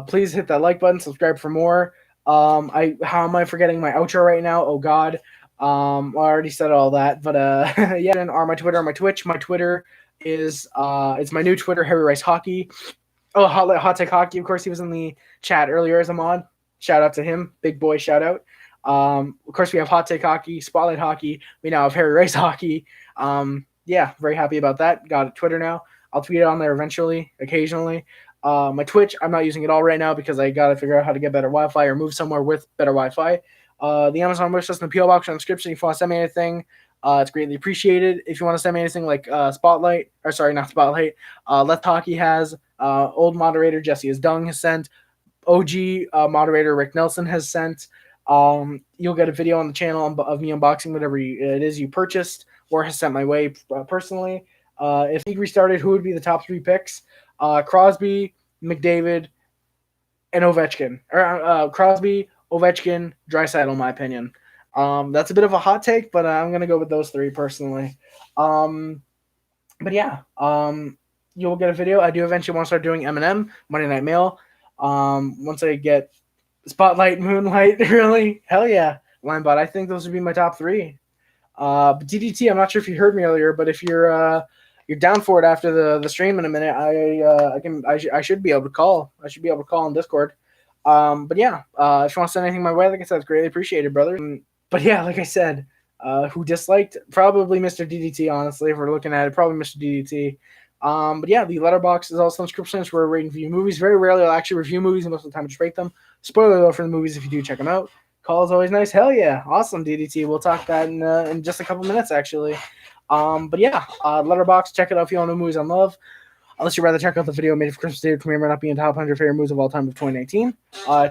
Please hit that like button. Subscribe for more. How am I forgetting my outro right now? Oh God. I already said all that, but yeah. And are my Twitter, my Twitch. My Twitter is it's my new Twitter, Harry Rice Hockey. Oh, Hot Take Hockey. Of course, he was in the chat earlier as a mod. Shout out to him, big boy. Shout out. Of course, we have Hot Take Hockey, Spotlight Hockey. We now have Harry Rice Hockey. Yeah, very happy about that. Got a Twitter now. I'll tweet it on there eventually, occasionally. My Twitch, I'm not using it all right now because I got to figure out how to get better Wi-Fi or move somewhere with better Wi-Fi. The Amazon wish list and the PO box on the description. If you want to send me anything, it's greatly appreciated. If you want to send me anything like Spotlight, or sorry, not Spotlight, Let's Hockey has, old moderator Jesse is Dung has sent, OG moderator Rick Nelson has sent. You'll get a video on the channel of me unboxing whatever it is you purchased or has sent my way personally. If league restarted, who would be the top 3 picks? Crosby, McDavid, and Ovechkin. Crosby, Ovechkin, Draisaitl, in my opinion. That's a bit of a hot take, but I'm going to go with those 3 personally. But yeah, you'll get a video. I do eventually want to start doing M&M, Monday Night Mail. Once I get Spotlight, Moonlight, really? Hell yeah. Linebot, I think those would be my top 3. But DDT, I'm not sure if you heard me earlier, but if you're down for it after the stream in a minute, I should be able to call. I should be able to call on Discord. But yeah, if you want to send anything my way, like I said, it's greatly appreciated, brother. But yeah, like I said, who disliked? Probably Mr. DDT, honestly, if we're looking at it, probably Mr. DDT. But yeah, the letterbox is also in descriptions where we rate and review movies. Very rarely I'll actually review movies, and most of the time I just rate them. Spoiler though for the movies if you do check them out. Call is always nice. Hell yeah. Awesome, DDT. We'll talk that in just a couple minutes, actually. But yeah, letterbox, check it out if you want to know movies I love. Unless you'd rather check out the video made for Christmas Day, which may or may not be in top 100 favorite movies of all time of 2019.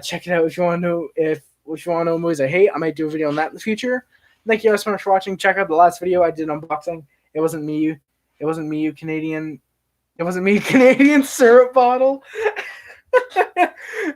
Check it out if you want to know if you want to know movies I hate. I might do a video on that in the future. Thank you guys so much for watching. Check out the last video I did unboxing. It wasn't me, you Canadian. It wasn't me, Canadian syrup bottle.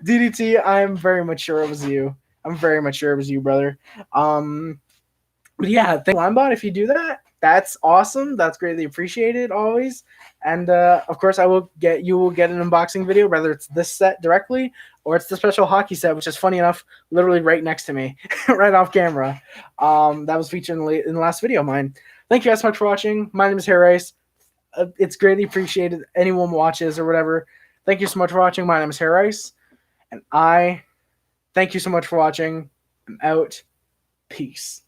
DDT, I'm very much sure it was you. I'm very much sure it was you, brother. But yeah, thank Linebot if you do that. That's awesome. That's greatly appreciated always. And of course, you will get an unboxing video, whether it's this set directly or it's the special hockey set, which is funny enough, literally right next to me, right off camera. That was featured in the last video of mine. Thank you guys so much for watching. My name is Harry Rice. It's greatly appreciated. Anyone watches or whatever. Thank you so much for watching. My name is Harry Rice. And I thank you so much for watching. I'm out. Peace.